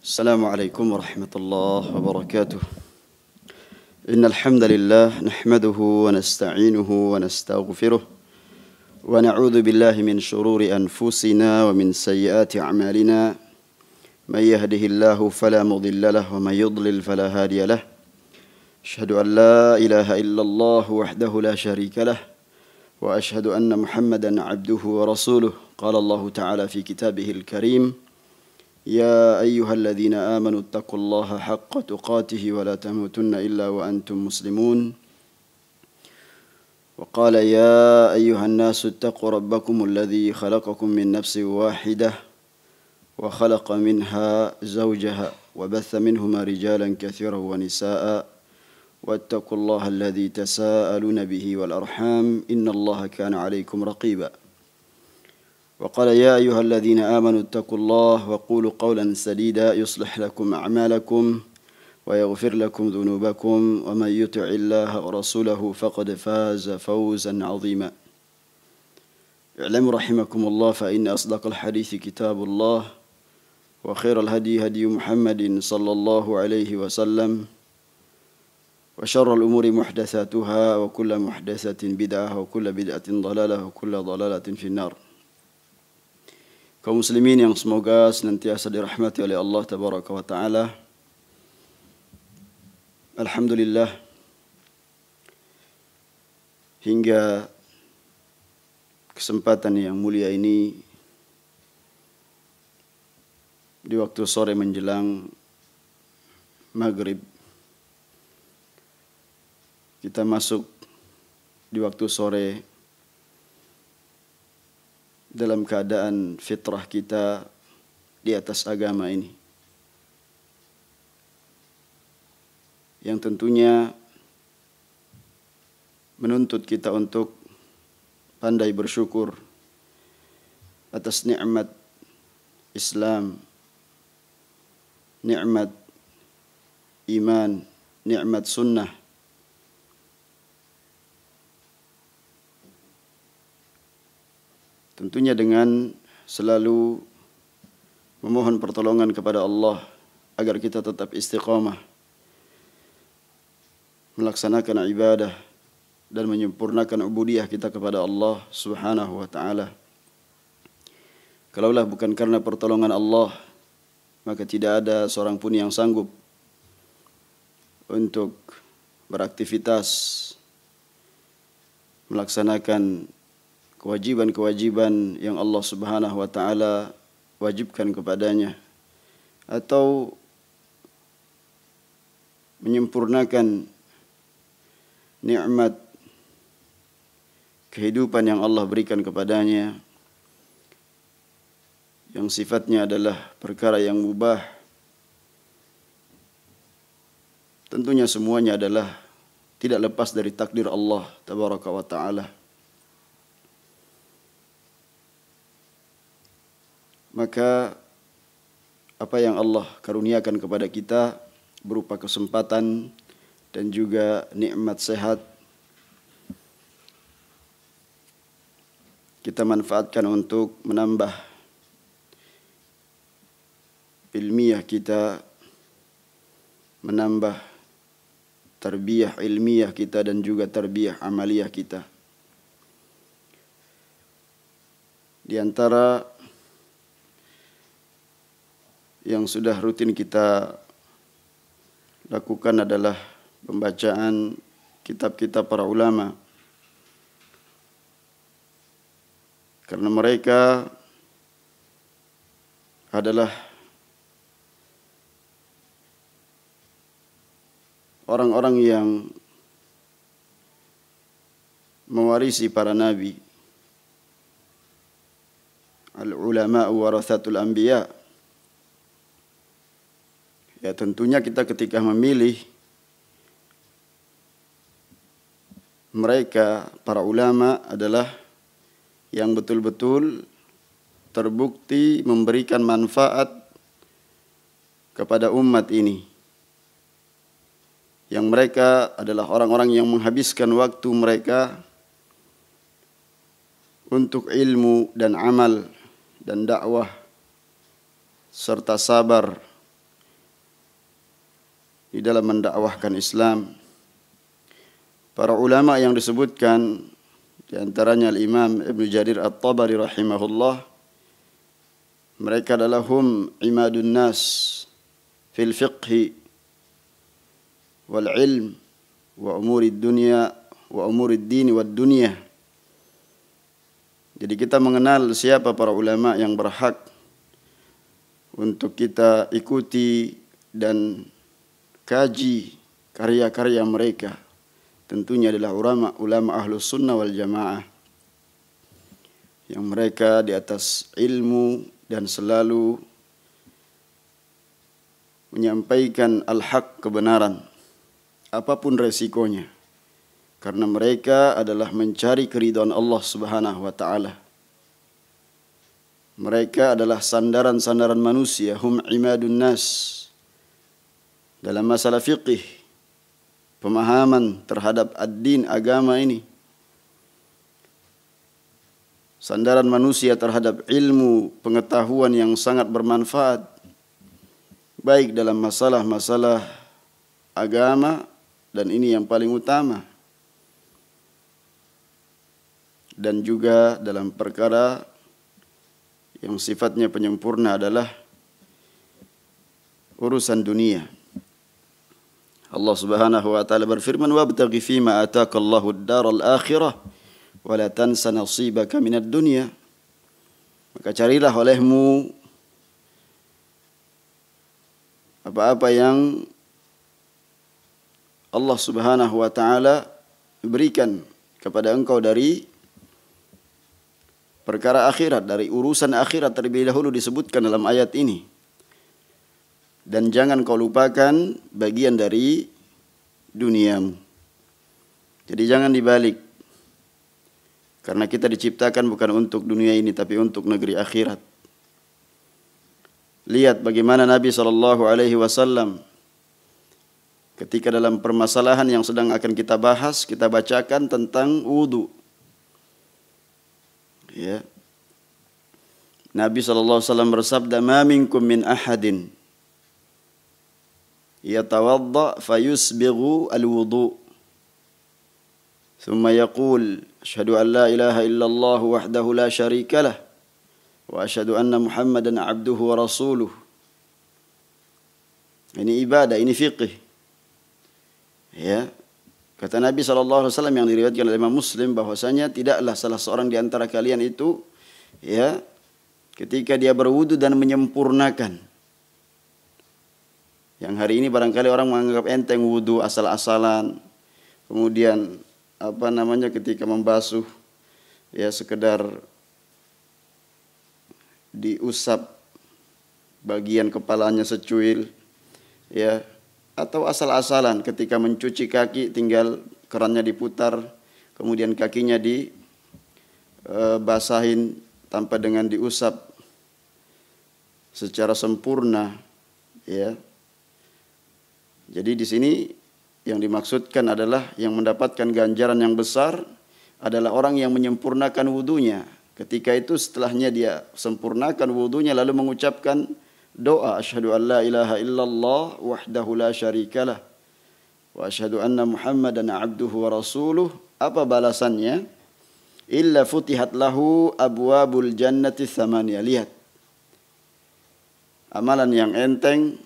السلام عليكم ورحمة الله وبركاته. إن الحمد لله نحمده ونستعينه ونستغفره ونعوذ بالله من شرور أنفسنا ومن سيئات أعمالنا. من يهده الله فلا مضل له ومن يضلل فلا هادي له. أشهد أن لا إله إلا الله وحده لا شريك له وأشهد أن محمدا عبده ورسوله. قال الله تعالى في كتابه الكريم: يا أيها الذين آمنوا اتقوا الله حق تقاته ولا تموتن إلا وأنتم مسلمون. وقال: يا أيها الناس اتقوا ربكم الذي خلقكم من نفس واحدة وخلق منها زوجها وبث منهما رجالا كثيرا ونساء واتقوا الله الذي تساءلون به والأرحام إن الله كان عليكم رقيبا. وقال: يا أيها الذين آمنوا اتقوا الله وقولوا قولا سديدا يصلح لكم أعمالكم ويغفر لكم ذنوبكم ومن يطع الله ورسوله فقد فاز فوزا عظيما. اعلموا رحمكم الله فإن أصدق الحديث كتاب الله وخير الهدي هدي محمد صلى الله عليه وسلم وشر الأمور محدثاتها وكل محدثة بدعة وكل بدعة ضلالة وكل ضلالة في النار. Kaum muslimin yang semoga senantiasa dirahmati oleh Allah Tabaraka wa Ta'ala. Alhamdulillah, hingga kesempatan yang mulia ini di waktu sore menjelang maghrib, kita masuk di waktu sore dalam keadaan fitrah kita di atas agama ini, yang tentunya menuntut kita untuk pandai bersyukur atas nikmat Islam, nikmat iman, nikmat sunnah. Tentunya dengan selalu memohon pertolongan kepada Allah agar kita tetap istiqamah melaksanakan ibadah dan menyempurnakan ubudiyah kita kepada Allah Subhanahu wa Ta'ala. Kalaulah bukan karena pertolongan Allah, maka tidak ada seorang pun yang sanggup untuk beraktivitas melaksanakan kewajiban-kewajiban yang Allah Subhanahu wa Ta'ala wajibkan kepadanya, atau menyempurnakan nikmat kehidupan yang Allah berikan kepadanya, yang sifatnya adalah perkara yang mubah. Tentunya semuanya adalah tidak lepas dari takdir Allah Tabaraka wa Ta'ala. Maka apa yang Allah karuniakan kepada kita berupa kesempatan dan juga nikmat sehat, kita manfaatkan untuk menambah ilmiah kita, menambah tarbiyah ilmiah kita dan juga tarbiyah amaliyah kita. Di antara yang sudah rutin kita lakukan adalah pembacaan kitab-kitab para ulama, karena mereka adalah orang-orang yang mewarisi para nabi. Al-ulama warathatul anbiya. Ya, tentunya kita ketika memilih mereka, para ulama adalah yang betul-betul terbukti memberikan manfaat kepada umat ini, yang mereka adalah orang-orang yang menghabiskan waktu mereka untuk ilmu dan amal dan dakwah serta sabar di dalam mendakwahkan Islam. Para ulama yang disebutkan di antaranya Al-Imam Ibnu Jarir At-Tabari rahimahullah, mereka adalah hum imadun nas fil fiqhi wal ilm wa umurid dunya wa umurid dini wad dunya. Jadi kita mengenal siapa para ulama yang berhak untuk kita ikuti dan kaji karya-karya mereka. Tentunya adalah ulama ahlus sunnah wal jamaah, yang mereka di atas ilmu dan selalu menyampaikan al-haq, kebenaran, apapun resikonya. Karena mereka adalah mencari keridhaan Allah Subhanahu wa taala. Mereka adalah sandaran-sandaran manusia, hum imadun nas. Dalam masalah fiqih, pemahaman terhadap ad-din, agama ini, sandaran manusia terhadap ilmu, pengetahuan yang sangat bermanfaat, baik dalam masalah-masalah agama, dan ini yang paling utama, dan juga dalam perkara yang sifatnya penyempurna adalah urusan dunia. Allah Subhanahu wa taala berfirman, "Wabtaghi fima ataka Allahu ad-daral akhirah wa la tansa nasibaka minad dunya." Maka carilah olehmu apa-apa yang Allah Subhanahu wa taala berikan kepada engkau dari perkara akhirat, dari urusan akhirat terlebih dahulu disebutkan dalam ayat ini. Dan jangan kau lupakan bagian dari duniamu. Jadi jangan dibalik. Karena kita diciptakan bukan untuk dunia ini, tapi untuk negeri akhirat. Lihat bagaimana Nabi SAW ketika dalam permasalahan yang sedang akan kita bahas, kita bacakan tentang wudu. Ya. Nabi SAW bersabda, "Ma minkum min ahadin yatawadda fayusbighu al-wudu thumma yaqul asyhadu an la ilaha illallah wahdahu la syarika lah wa asyhadu anna Muhammadan abduhu wa rasuluh." Ini ibadah, ini fiqih. Ya. Kata Nabi SAW yang diriwayatkan oleh Imam Muslim, bahwasanya tidaklah salah seorang di antara kalian itu, ya, ketika dia berwudu dan menyempurnakan. Yang hari ini barangkali orang menganggap enteng wudu asal-asalan. Kemudian ketika membasuh, ya sekedar diusap bagian kepalanya secuil, ya, atau asal-asalan ketika mencuci kaki tinggal kerannya diputar, kemudian kakinya dibasahin tanpa dengan diusap secara sempurna, ya. Jadi di sini yang dimaksudkan adalah yang mendapatkan ganjaran yang besar adalah orang yang menyempurnakan wudunya. Ketika itu setelahnya dia sempurnakan wudunya lalu mengucapkan doa, asyhadu an la ilaha illallah wahdahu la syarikalah wa asyhadu anna Muhammadan abduhu wa rasuluh. Apa balasannya? Illa futihat lahu abwabul jannati tsamaniyah. Lihat, amalan yang enteng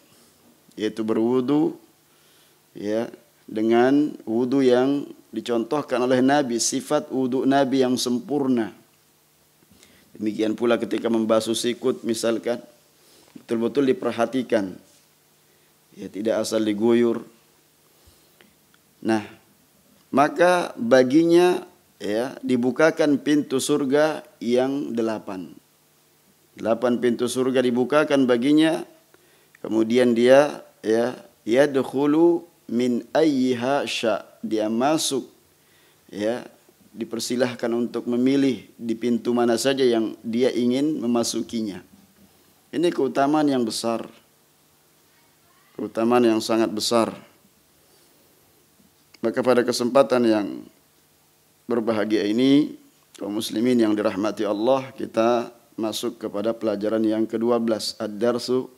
yaitu berwudu, ya, dengan wudu yang dicontohkan oleh Nabi, sifat wudu Nabi yang sempurna. Demikian pula ketika membasuh sikut misalkan, betul-betul diperhatikan, ya, tidak asal diguyur. Nah, maka baginya, ya, dibukakan pintu surga yang 8. 8 pintu surga dibukakan baginya. Kemudian dia, ya, yadkhulu min ayyiha sya, dia masuk, ya, dipersilahkan untuk memilih di pintu mana saja yang dia ingin memasukinya. Ini keutamaan yang besar, keutamaan yang sangat besar. Maka pada kesempatan yang berbahagia ini, kaum muslimin yang dirahmati Allah, kita masuk kepada pelajaran yang ke-12, ad-darsu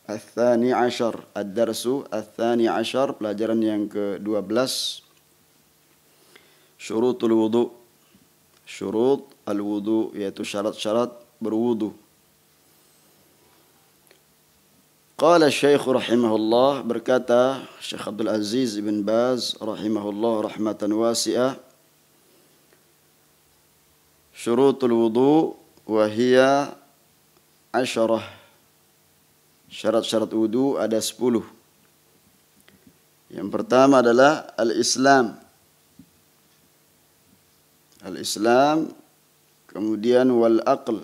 Al-Thani Ashar, Ad-Darsu Al-Thani Ashar, pelajaran yang ke-12. Syurutul wudu. Syurut al-wudu, yaitu syarat-syarat berwudu. Qala Syekh rahimahullah, berkata Syekh Abdul Aziz ibn Baz rahimahullah rahmatan wasi'ah, syurutul wudu wa hiya 10. Syarat-syarat wudu ada 10. Yang pertama adalah al-Islam. Al-Islam, kemudian wal aql,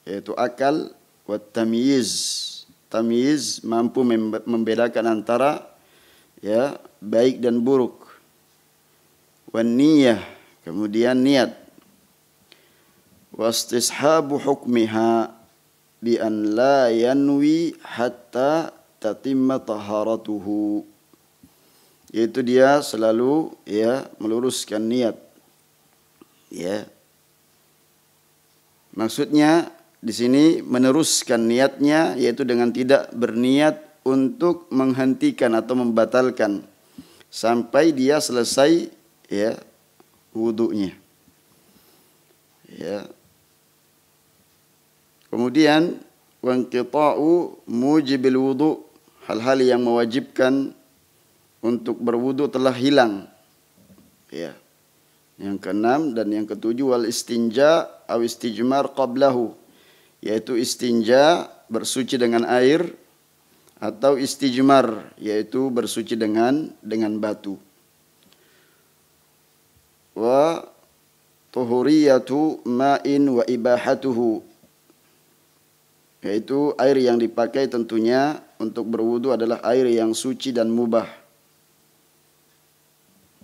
yaitu akal, wat tamyiz. Tamyiz, mampu membedakan antara baik dan buruk. Wan niyah, kemudian niat. Wastishabu hukmiha bi an la yanwi hatta tatimma taharatuhu, yaitu dia selalu meluruskan niat. Maksudnya di sini meneruskan niatnya, yaitu dengan tidak berniat untuk menghentikan atau membatalkan sampai dia selesai wudunya. Kemudian wanqita'u mujibil wudu, hal-hal yang mewajibkan untuk berwudu telah hilang. Yang keenam dan yang ketujuh, wal istinja aw istijmar qablahu, yaitu istinja bersuci dengan air atau istijmar yaitu bersuci dengan batu. Wa tuhuriyatu ma'in wa ibahatuhu, yaitu air yang dipakai tentunya untuk berwudu adalah air yang suci dan mubah.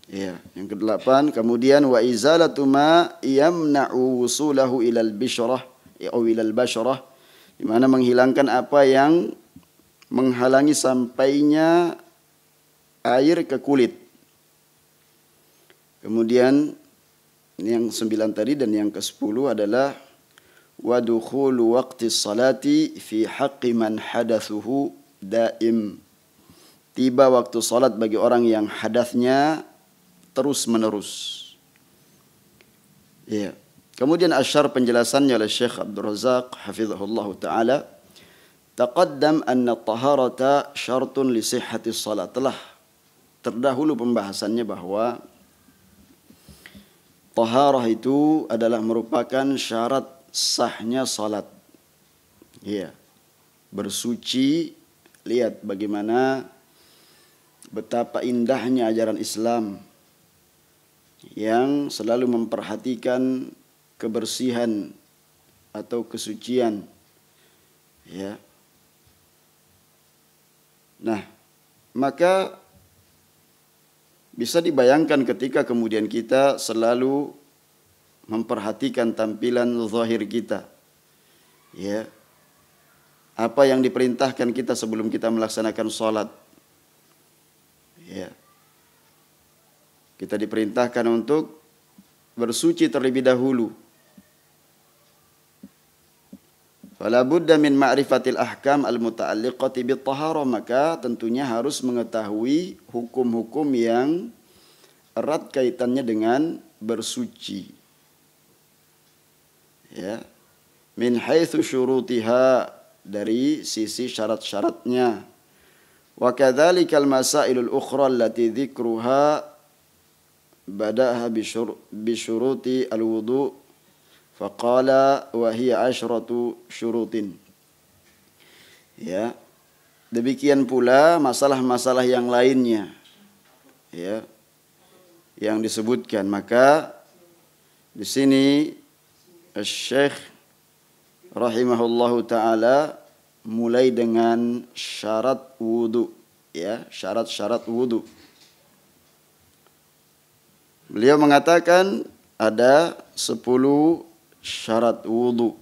Yang kedelapan, kemudian wa izalatu ma yamna'u wusulahu ilal bishrah ilal basyrah, di mana menghilangkan apa yang menghalangi sampainya air ke kulit. Kemudian yang 9 tadi dan yang ke-10 adalah wa dukhulu waqti salati fi haqqi man hadatsuhu daim, tiba waktu salat bagi orang yang hadatsnya terus menerus. Kemudian asyar penjelasannya oleh Syekh Abdul Razak hafizahullah ta'ala, taqaddam anna taharata syartun li sihhati salat. Telah terdahulu pembahasannya bahwa taharah itu adalah merupakan syarat sahnya salat. Bersuci, lihat bagaimana betapa indahnya ajaran Islam yang selalu memperhatikan kebersihan atau kesucian. Nah, maka bisa dibayangkan ketika kemudian kita selalu memperhatikan tampilan zahir kita. Apa yang diperintahkan kita sebelum kita melaksanakan salat. Kita diperintahkan untuk bersuci terlebih dahulu. Fala budda min ma'rifatil ahkam al-muta'alliqati bit-taharah, maka tentunya harus mengetahui hukum-hukum yang erat kaitannya dengan bersuci. Min haitsu syurutiha, dari sisi syarat-syaratnya. Wa kadzalikal masailul ukhra allati dzikruha bada'aha bi syuruti al-wudu' faqala wa hiya 10 syurutin. Demikian pula masalah-masalah yang lainnya yang disebutkan. Maka di sini Syekh rahimahullahu taala mulai dengan syarat wudu, syarat-syarat wudu. Beliau mengatakan ada 10 syarat wudu.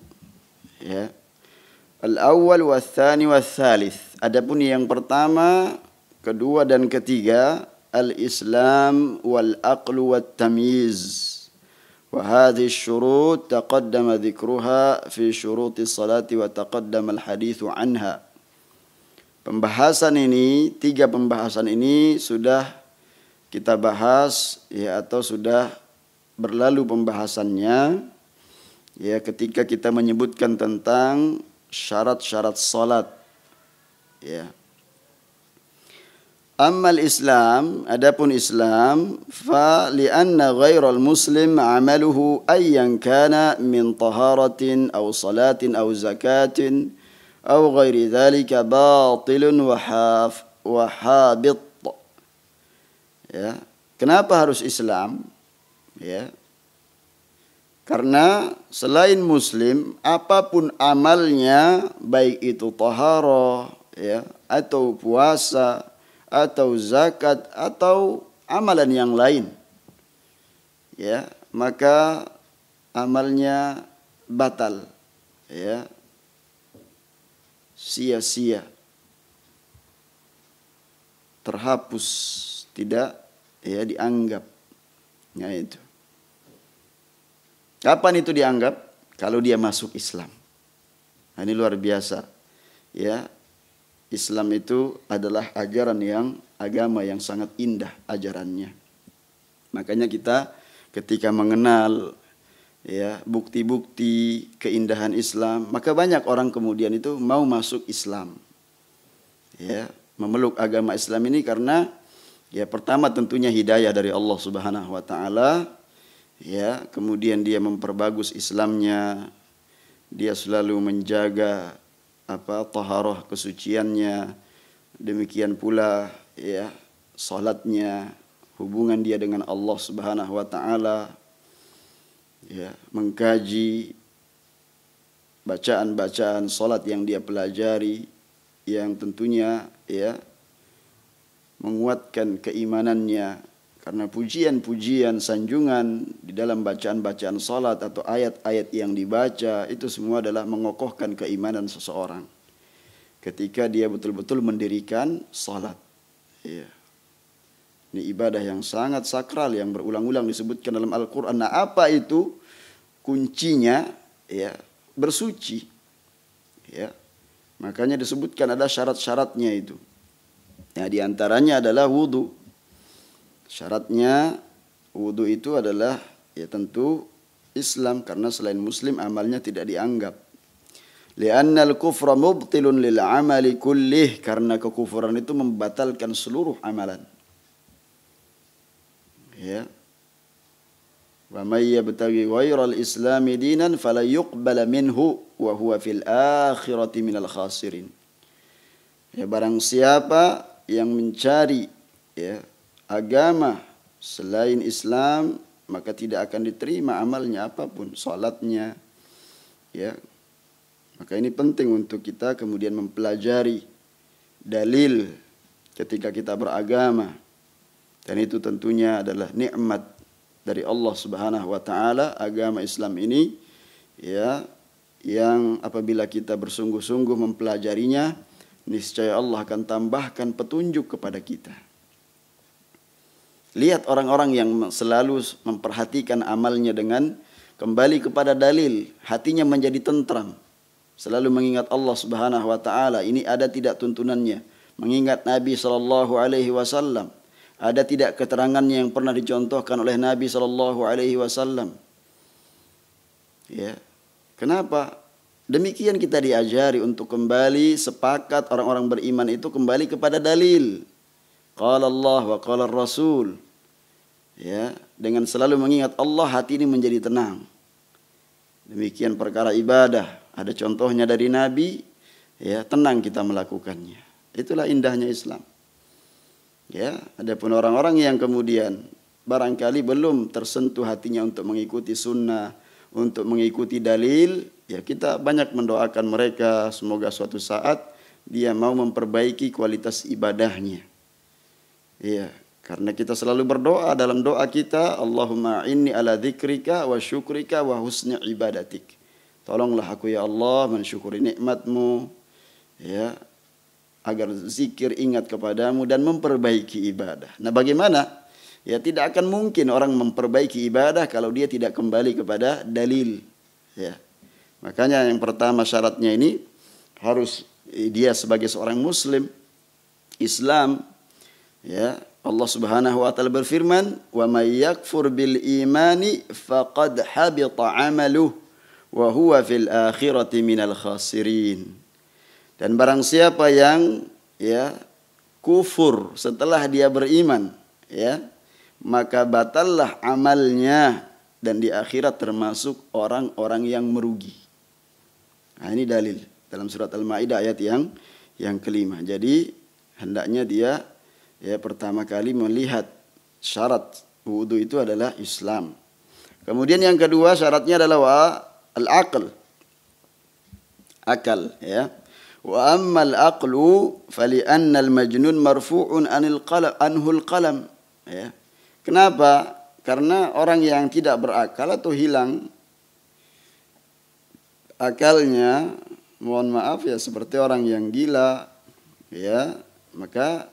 Al-awwal wa tsani wa tsalits. Adapun yang pertama, kedua dan ketiga, al-islam wal aqlu wat tamyiz. Wa hadhihi asy-syurut taqaddama dzikruha fi syurutis salati wa taqaddama al-haditsu anha. Pembahasan ini, 3 pembahasan ini sudah kita bahas ya, atau sudah berlalu pembahasannya ya, ketika kita menyebutkan tentang syarat-syarat salat ya. Ammal Islam, adapun Islam, fa li'anna ghairal muslim amaluhu ayyan kana min taharatin aw salatin aw zakatin aw ghairi dhalika batilun wa habit. Ya, kenapa harus Islam? Ya. Karena selain muslim, apapun amalnya, baik itu taharah ya, atau puasa, atau zakat, atau amalan yang lain, ya, maka amalnya batal, ya, sia-sia, terhapus, tidak ya dianggap. Ya itu. Kapan itu dianggap? Kalau dia masuk Islam. Nah, ini luar biasa, ya. Islam itu adalah agama yang sangat indah ajarannya. Makanya kita ketika mengenal ya bukti-bukti keindahan Islam, maka banyak orang kemudian itu mau masuk Islam. Ya, memeluk agama Islam ini karena ya pertama tentunya hidayah dari Allah Subhanahu wa taala, ya, kemudian dia memperbagus Islamnya, dia selalu menjaga taharah kesuciannya, demikian pula ya salatnya, hubungan dia dengan Allah Subhanahu wa taala, ya, mengkaji bacaan-bacaan salat yang dia pelajari yang tentunya ya menguatkan keimanannya, karena pujian-pujian, sanjungan di dalam bacaan-bacaan salat atau ayat-ayat yang dibaca itu semua adalah mengokohkan keimanan seseorang ketika dia betul-betul mendirikan salat. Ya. Ini ibadah yang sangat sakral yang berulang-ulang disebutkan dalam Al-Qur'an. Nah, apa itu kuncinya? Ya, bersuci. Ya. Makanya disebutkan ada syarat-syaratnya itu. Ya, di antaranya adalah wudu. Syaratnya wudu itu adalah ya tentu Islam, karena selain muslim amalnya tidak dianggap. Li'annal kufra mubtilun lil amali kullih, karena kekufuran itu membatalkan seluruh amalan. Ya. Wa may yabtaghi ghairal islami dinan fala yuqbala minhu wa huwa fil akhirati minal khasirin. Ya, barang siapa yang mencari ya agama selain Islam, maka tidak akan diterima amalnya apapun, salatnya, ya. Maka ini penting untuk kita kemudian mempelajari dalil ketika kita beragama, dan itu tentunya adalah nikmat dari Allah Subhanahu wa taala, agama Islam ini, ya, yang apabila kita bersungguh-sungguh mempelajarinya, niscaya Allah akan tambahkan petunjuk kepada kita. Lihat orang-orang yang selalu memperhatikan amalnya dengan kembali kepada dalil, hatinya menjadi tentram, selalu mengingat Allah Subhanahu wa taala. Ini ada tidak tuntunannya, mengingat Nabi sallallahu alaihi wasallam, ada tidak keterangannya yang pernah dicontohkan oleh Nabi sallallahu alaihi wasallam. Ya. Kenapa? Demikian kita diajari untuk kembali, sepakat orang-orang beriman itu kembali kepada dalil. Qala Allah wa qala Rasul. Ya, dengan selalu mengingat Allah, hati ini menjadi tenang. Demikian perkara ibadah, ada contohnya dari Nabi, ya, tenang kita melakukannya. Itulah indahnya Islam. Ya, adapun orang-orang yang kemudian barangkali belum tersentuh hatinya untuk mengikuti sunnah, untuk mengikuti dalil, ya kita banyak mendoakan mereka, semoga suatu saat dia mau memperbaiki kualitas ibadahnya. Ya, karena kita selalu berdoa dalam doa kita, Allahumma inni ala dzikrika wa syukrika wa husni ibadatik. Tolonglah aku ya Allah mensyukuri nikmat-Mu, ya, agar zikir, ingat kepadamu, dan memperbaiki ibadah. Nah, bagaimana? Ya, tidak akan mungkin orang memperbaiki ibadah kalau dia tidak kembali kepada dalil. Ya. Makanya yang pertama syaratnya ini harus dia sebagai seorang muslim Islam, ya, Allah Subhanahu wa taala berfirman, "Wa may yakfur bil imani faqad habita 'amaluhu wa huwa fil akhirati minal khasirin." Dan barang siapa yang, ya, kufur setelah dia beriman, ya, maka batallah amalnya dan di akhirat termasuk orang-orang yang merugi. Nah, ini dalil dalam surat Al-Maidah ayat yang kelima. Jadi hendaknya dia, ya, pertama kali melihat syarat wudu itu adalah Islam. Kemudian yang kedua syaratnya adalah al-aql, akal, ya. Wa ammal aqlu fali anna al-majnun marfu'un anhul qalam, ya. Kenapa? Karena orang yang tidak berakal atau hilang akalnya, mohon maaf ya, seperti orang yang gila, ya, maka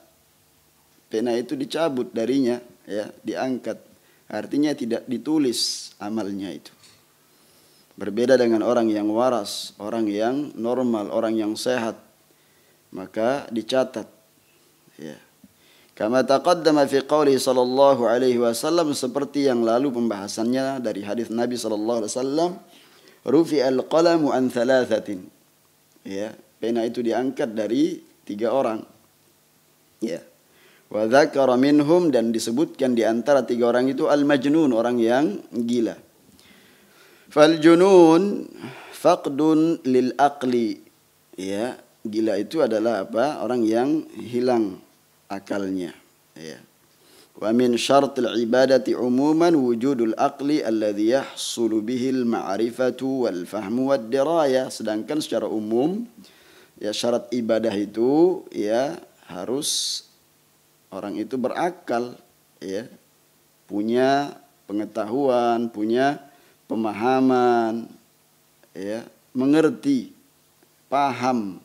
pena itu dicabut darinya, ya, diangkat. Artinya tidak ditulis amalnya itu. Berbeda dengan orang yang waras, orang yang normal, orang yang sehat, maka dicatat, ya. Kama taqaddama fi qouli sallallahu alaihi wasallam, seperti yang lalu pembahasannya dari hadis Nabi sallallahu alaihi wasallam, rufi'al qalamu an thalathatin, ya, pena itu diangkat dari 3 orang, ya. Wa dzakara minhum, dan disebutkan di antara 3 orang itu al-majnun, orang yang gila. Fal junun faqdun lil aqli, ya, gila itu adalah apa? Orang yang hilang akalnya, ya. Wa min syartil ibadati umuman wujudul aqli alladhi yahsulu bihil ma'rifatu wal fahmu wad diraya. Sedangkan secara umum, ya, syarat ibadah itu, ya, harus orang itu berakal, ya, punya pengetahuan, punya pemahaman, ya, mengerti, paham.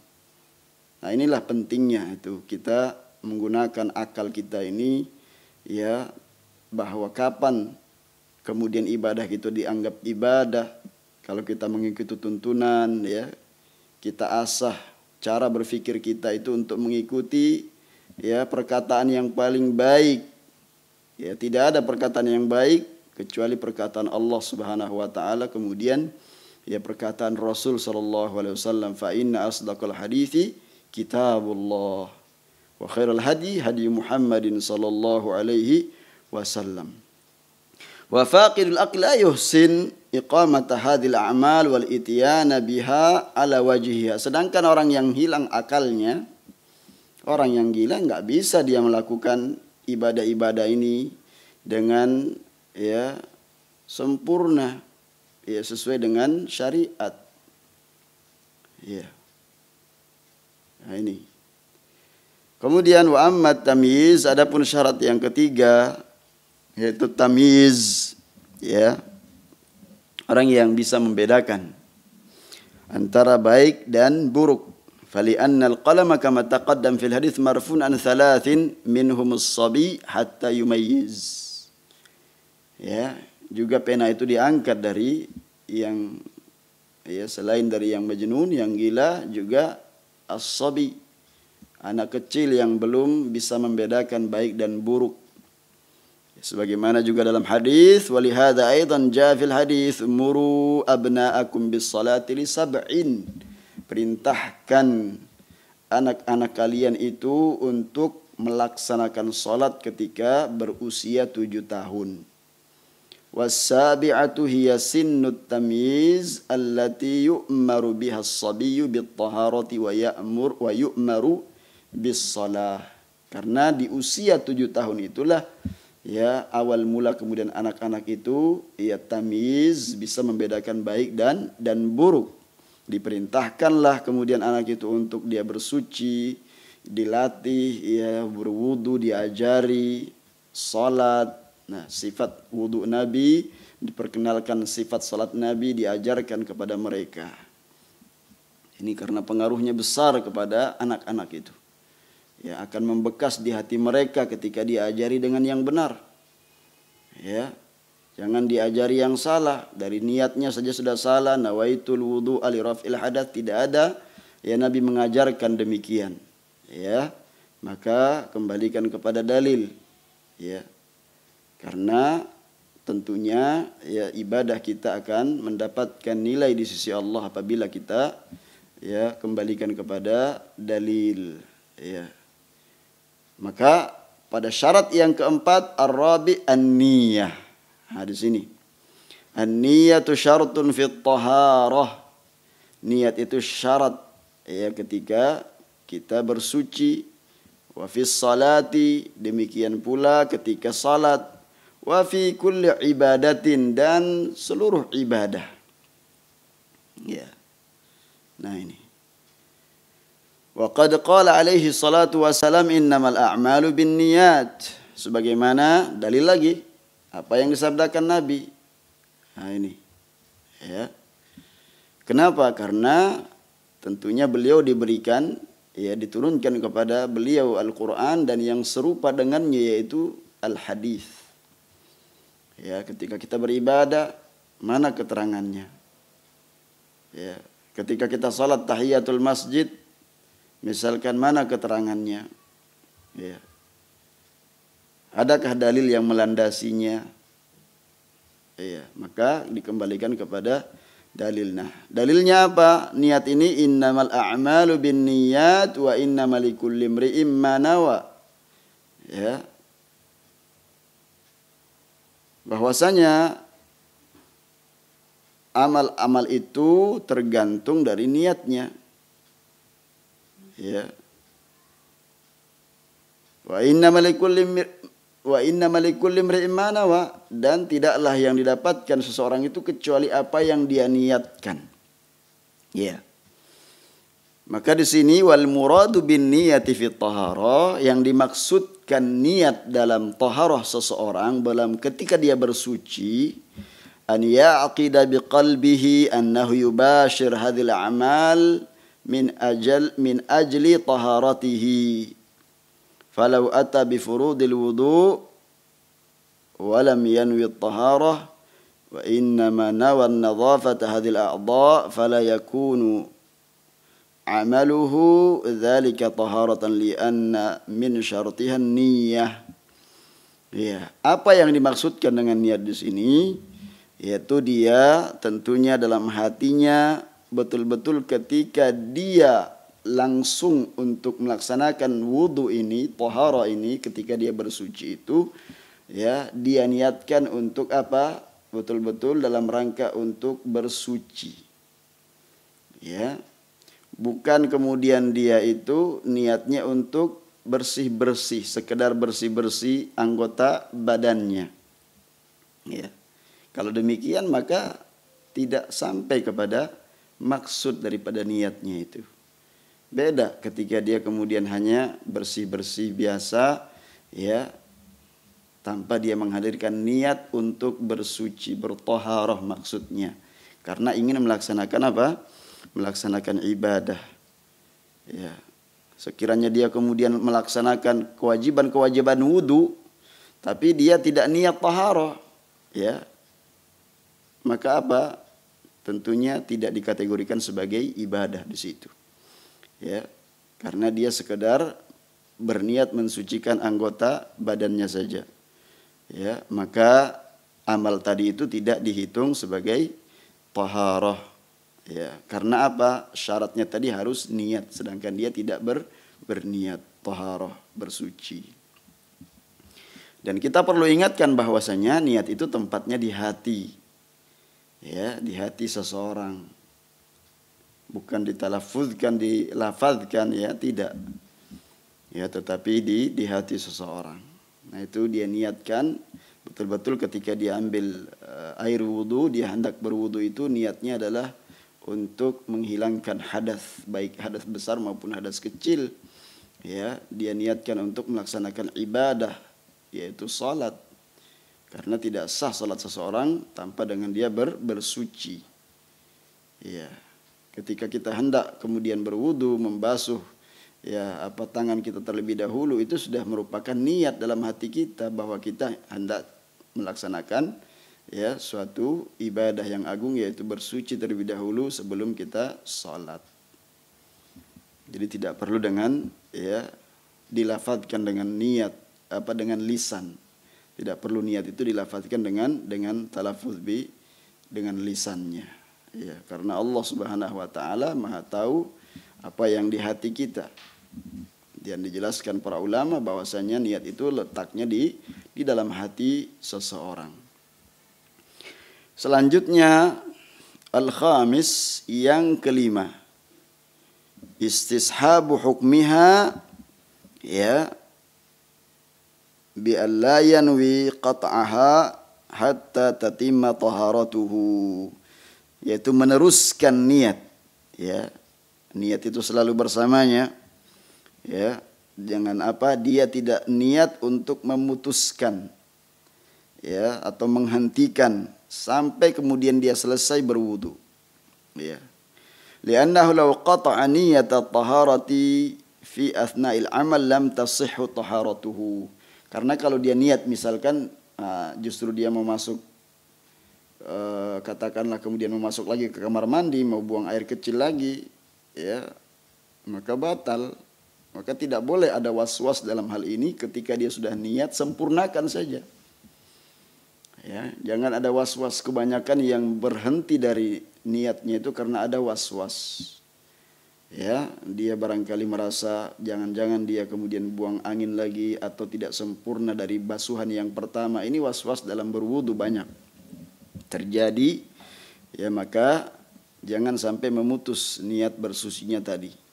Nah, inilah pentingnya itu kita menggunakan akal kita ini, ya, bahwa kapan kemudian ibadah itu dianggap ibadah. Kalau kita mengikuti tuntunan, ya, kita asah cara berpikir kita itu untuk mengikuti, ya, perkataan yang paling baik. Ya, tidak ada perkataan yang baik kecuali perkataan Allah Subhanahu wa taala, kemudian, ya, perkataan Rasul sallallahu alaihi wasallam, fa inna asdaqal hadithi kitabullah wa khairul hadi hadi Muhammadin sallallahu alaihi wasallam. Wa faqidul aqli la yuhsin iqamata hadhil a'mal wal ityana biha ala wajhiha. Sedangkan orang yang hilang akalnya, orang yang gila, enggak bisa dia melakukan ibadah-ibadah ini dengan, ya, sempurna, ya, sesuai dengan syariat, ya. Nah, ini. Kemudian wa ammat tamyiz, adapun syarat yang ketiga yaitu tamyiz, ya, orang yang bisa membedakan antara baik dan buruk. Fali annal qalama kama taqaddam fil hadits marfun an thalathin minhum as-sabi hatta yumayyiz. Ya, juga pena itu diangkat dari yang, ya, selain dari yang majnun, yang gila, juga as-sabi, anak kecil yang belum bisa membedakan baik dan buruk. Sebagaimana juga dalam hadis, walihada aidan jaa fil hadis muru abnaakum bis salati li sab'in. Perintahkan anak-anak kalian itu untuk melaksanakan salat ketika berusia 7 tahun. Was-sabi'atu hiya sinnut tamyiz allati yu'maru biha as-sabiyyu bit-taharati wa yu'maru bis-shalah. Karena di usia 7 tahun itulah, ya, awal mula kemudian anak-anak itu, ya, tamyiz, bisa membedakan baik dan buruk. Diperintahkanlah kemudian anak itu untuk dia bersuci, dilatih, ya, berwudu, diajari salat. Nah, sifat wudu Nabi diperkenalkan, sifat salat Nabi diajarkan kepada mereka. Ini karena pengaruhnya besar kepada anak-anak itu, ya, akan membekas di hati mereka ketika diajari dengan yang benar, ya. Jangan diajari yang salah, dari niatnya saja sudah salah. Nawaitul wudu ali raf'il hadath, tidak ada ya Nabi mengajarkan demikian, ya, maka kembalikan kepada dalil, ya. Karena tentunya ya ibadah kita akan mendapatkan nilai di sisi Allah apabila kita ya kembalikan kepada dalil, ya. Maka pada syarat yang keempat ar-rabi an-niyah. Nah, di sini an-niyatu syartun fit taharah. Niat itu syarat ya ketika kita bersuci. Wa fis salati, demikian pula ketika salat. Wa fi kulli ibadatin, dan seluruh ibadah. Ya. Nah ini. Wa qad qala alaihi salatu wassalam innamal a'malu binniyat. Sebagaimana dalil lagi apa yang disabdakan Nabi. Nah ini. Ya. Kenapa? Karena tentunya beliau diberikan, ya diturunkan kepada beliau Al-Quran dan yang serupa dengannya yaitu Al-Hadis. Ya, ketika kita beribadah, mana keterangannya? Ya, ketika kita salat tahiyatul masjid, misalkan mana keterangannya? Ya. Adakah dalil yang melandasinya? Ya, maka dikembalikan kepada dalil. Nah, dalilnya apa? Niat ini innamal a'malu binniyat wa innamal likulli imri'in ma nawa. Ya. Bahwasanya amal-amal itu tergantung dari niatnya. Ya. Wa innamal likulli imri'in ma nawa, dan tidaklah yang didapatkan seseorang itu kecuali apa yang dia niatkan. Ya. Maka di sini wal muradu bin niyati fit taharah, yang dimaksudkan niat dalam taharah seseorang dalam ketika dia bersuci, an ya'qida biqalbihi annahu yubashir hadhil a'mal min ajli taharatihi. Falau ata bi furudil wudu wa lam yanwi at-taharah wa innama nawa an-nadhafata hadhil a'dha fala yakunu amaluhu dzalika taharatan li anna min syartiha niyyah. Ya, apa yang dimaksudkan dengan niat di sini? Yaitu dia tentunya dalam hatinya betul-betul ketika dia langsung untuk melaksanakan wudu ini, taharah ini, ketika dia bersuci itu, ya, dia niatkan untuk apa? Betul-betul dalam rangka untuk bersuci. Ya. Bukan kemudian dia itu niatnya untuk bersih-bersih, sekedar bersih-bersih anggota badannya. Ya. Kalau demikian maka tidak sampai kepada maksud daripada niatnya itu. Beda ketika dia kemudian hanya bersih-bersih biasa, ya, tanpa dia menghadirkan niat untuk bersuci, bertaharah maksudnya. Karena ingin melaksanakan apa? Melaksanakan ibadah. Ya. Sekiranya dia kemudian melaksanakan kewajiban-kewajiban wudu, tapi dia tidak niat taharah, ya, maka apa? Tentunya tidak dikategorikan sebagai ibadah di situ. Ya, karena dia sekedar berniat mensucikan anggota badannya saja. Ya, maka amal tadi itu tidak dihitung sebagai taharah. Ya, karena apa? Syaratnya tadi harus niat, sedangkan dia tidak berniat taharah, bersuci. Dan kita perlu ingatkan bahwasanya niat itu tempatnya di hati. Ya, di hati seseorang. Bukan ditalaffuzkan, dilafazkan, ya, tidak. Ya, tetapi di hati seseorang. Nah, itu dia niatkan betul-betul ketika dia ambil air wudu, dia hendak berwudu itu niatnya adalah untuk menghilangkan hadas, baik hadas besar maupun hadas kecil. Ya, dia niatkan untuk melaksanakan ibadah, yaitu salat. Karena tidak sah salat seseorang tanpa dengan dia bersuci. Ya, ketika kita hendak kemudian berwudu, membasuh ya apa tangan kita terlebih dahulu, itu sudah merupakan niat dalam hati kita bahwa kita hendak melaksanakan ya suatu ibadah yang agung, yaitu bersuci terlebih dahulu sebelum kita salat. Jadi tidak perlu dengan ya dilafadzkan dengan niat dengan lisan. Tidak perlu niat itu dilafadzkan dengan talaffuz dengan lisannya. Ya, karena Allah Subhanahu wa taala Maha tahu apa yang di hati kita. Dan dijelaskan para ulama bahwasanya niat itu letaknya di dalam hati seseorang. Selanjutnya al-khamis, yang kelima, istishabu hukmiha ya bi alla yanwi qat'aha hatta tatimma taharatuhu, yaitu meneruskan niat. Ya, niat itu selalu bersamanya. Ya, jangan dia tidak niat untuk memutuskan ya atau menghentikan sampai kemudian dia selesai berwudu. Ya. Li'annahu law qata'a niyat at-taharati fi athna'il amal lam tasihhu taharatuhu. Karena kalau dia niat misalkan justru dia mau masuk katakanlah kemudian mau masuk lagi ke kamar mandi, mau buang air kecil lagi, ya, maka batal. Maka tidak boleh ada was-was dalam hal ini. Ketika dia sudah niat, sempurnakan saja. Ya, jangan ada was-was. Kebanyakan yang berhenti dari niatnya itu karena ada was-was. Ya, dia barangkali merasa jangan-jangan dia kemudian buang angin lagi atau tidak sempurna dari basuhan yang pertama. Ini was-was dalam berwudu banyak terjadi. Ya, maka jangan sampai memutus niat bersucinya tadi.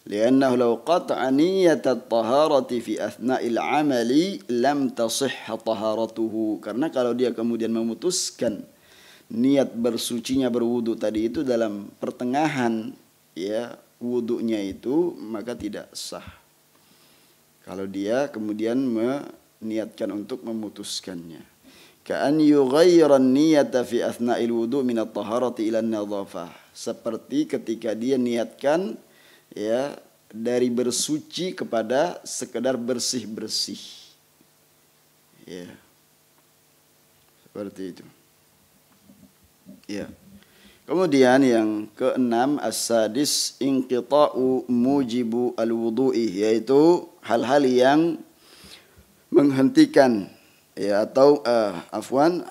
Liannahu law qata'a niyat at-taharati fi athna'il 'amali lam tasihha taharatuhu. Karena kalau dia kemudian memutuskan niat bersucinya berwudu tadi itu dalam pertengahan ya wudunya itu, maka tidak sah. Kalau dia kemudian meniatkan untuk memutuskannya. Ka'an yughayyira an-niyata fi athna'il wudu' min at-taharati ila an-nadhafah. Seperti ketika dia niatkan ya dari bersuci kepada sekedar bersih-bersih. Ya. Seperti itu. Ya. Kemudian yang keenam, as-sadis inqita'u mujibu al-wudu'i, yaitu hal-hal yang menghentikan ya atau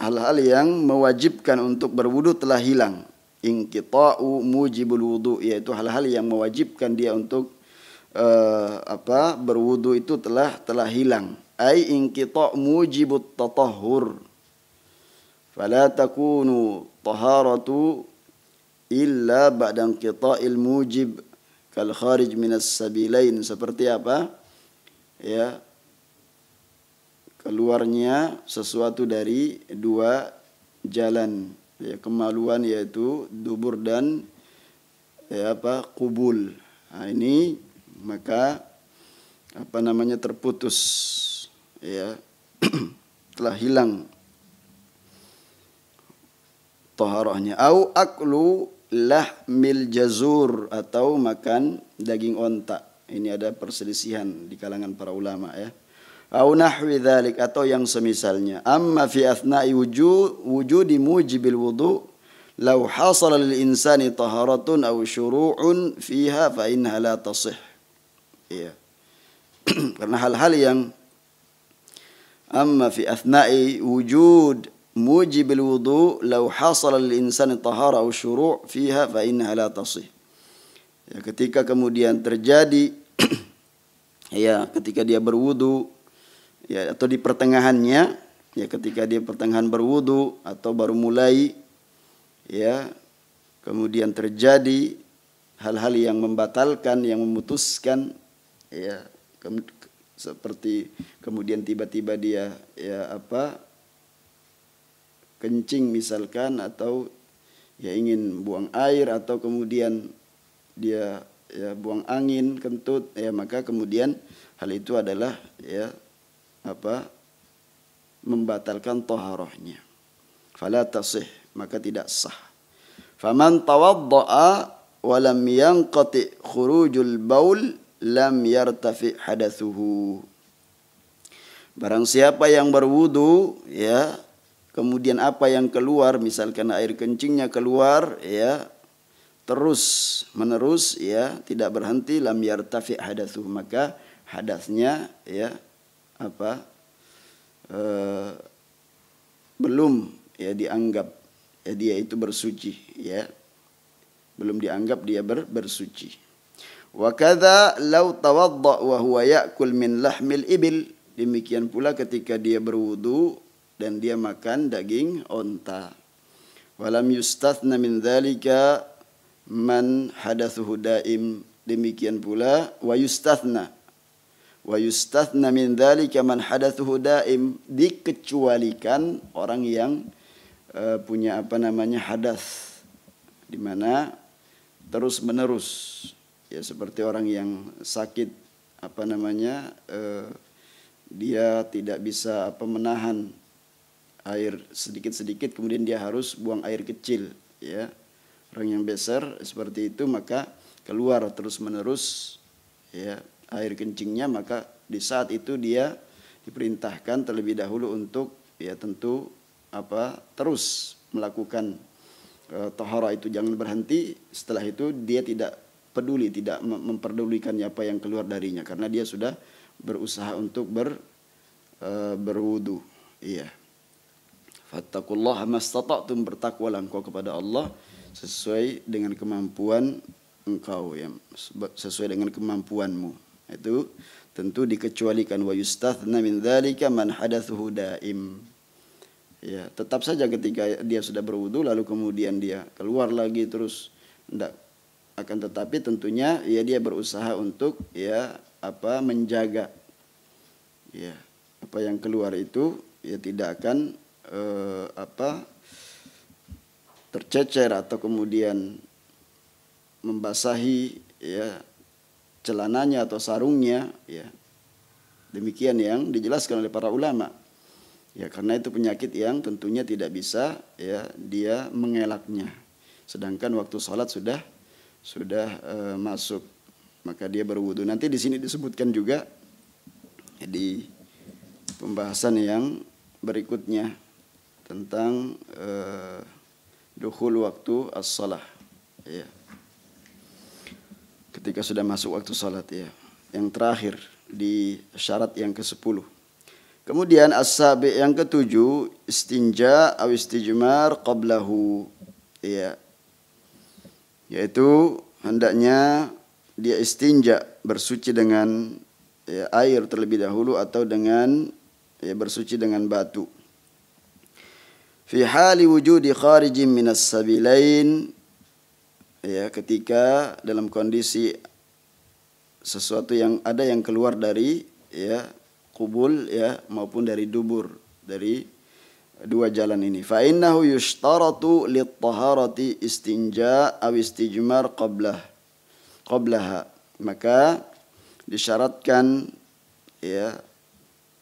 hal-hal yang mewajibkan untuk berwudu telah hilang. Inqita'u mujibul wudu, yaitu hal-hal yang mewajibkan dia untuk berwudu itu telah hilang. Ai inqita' mujibut tatahhur. Fala takunu taharatu illa ba'da inqita'il mujib kal kharij minas sabilain. Seperti apa? Ya, keluarnya sesuatu dari dua jalan. Ya, kemaluan yaitu dubur dan kubul. Nah, ini maka terputus ya telah hilang taharahnya. Au aklu lahmil jazur, atau makan daging onta. Ini ada perselisihan di kalangan para ulama ya. Au nahwi dzalik, atau yang semisalnya. Amma fi athna'i wujudi mujibil wudu law hasala lil insani taharatun aw syuru'un fiha fa innaha la tasih. Ya. Karena hal-hal yang amma fi athna'i wujud mujibil wudu law hasala lil insani tahara aw syuru' fiha fa innaha la tasih. Ya, ketika kemudian terjadi ya ketika dia berwudu ya atau di pertengahannya ya ketika dia pertengahan berwudu atau baru mulai ya kemudian terjadi hal-hal yang membatalkan, yang memutuskan ya seperti kemudian tiba-tiba dia kencing misalkan, atau ya ingin buang air, atau kemudian dia ya buang angin kentut, ya maka kemudian hal itu adalah ya membatalkan taharahnya. Fala tasih, maka tidak sah. Faman tawadda'a wa lam yanqati khurujul baul lam yartafi hadatsuhu. Barang siapa yang berwudu ya kemudian apa yang keluar, misalkan air kencingnya keluar ya terus menerus ya, tidak berhenti, lam yartafi hadatsuhu, maka hadasnya ya belum ya dianggap ya dia itu bersuci ya, belum dianggap dia bersuci. Wa kadza law tawadda wa huwa ya'kul min lahmil ibil, demikian pula ketika dia berwudu dan dia makan daging onta. Walam yustathna min dzalika man hadatsuhu daim, demikian pula wa yustathna min dzalika man hadatsuhu daim, dikecualikan orang yang punya hadas di mana terus menerus ya, seperti orang yang sakit dia tidak bisa menahan air sedikit-sedikit, kemudian dia harus buang air kecil ya. Orang yang besar seperti itu maka keluar terus-menerus ya air kencingnya, maka di saat itu dia diperintahkan terlebih dahulu untuk ya tentu terus melakukan taharah itu, jangan berhenti. Setelah itu dia tidak peduli, tidak memperdulikan apa yang keluar darinya, karena dia sudah berusaha untuk berwudu. Iya. Fattaqullaha mastata'tum, bertakwalah engkau kepada Allah sesuai dengan kemampuan engkau ya, sesuai dengan kemampuanmu. Itu tentu dikecualikan. Wa yustathna min dzalika man hadatsuhu daim. Ya, tetap saja ketika dia sudah berwudu lalu kemudian dia keluar lagi terus hendak, akan tetapi tentunya ya dia berusaha untuk ya menjaga ya apa yang keluar itu ya tidak akan tercecer atau kemudian membasahi ya celananya atau sarungnya ya. Demikian yang dijelaskan oleh para ulama. Ya, karena itu penyakit yang tentunya tidak bisa ya dia mengelaknya. Sedangkan waktu salat sudah masuk, maka dia berwudu. Nanti di sini disebutkan juga ya, di pembahasan yang berikutnya tentang dukhul waktu as-salah ya. Ketika sudah masuk waktu salat ya. Yang terakhir di syarat yang ke-10. Kemudian as-sabi, yang ke-7, istinja aw istijmar qablahu ya. Yaitu hendaknya dia istinja, bersuci dengan ya, air terlebih dahulu atau dengan ya, bersuci dengan batu. Fi hali wujudi kharijin minas sabilain ya, ketika dalam kondisi sesuatu yang ada yang keluar dari ya kubul ya maupun dari dubur, dari dua jalan ini. Fa innahu yushtaratu lit-taharati istinja aw istijmar qablaha. Maka disyaratkan ya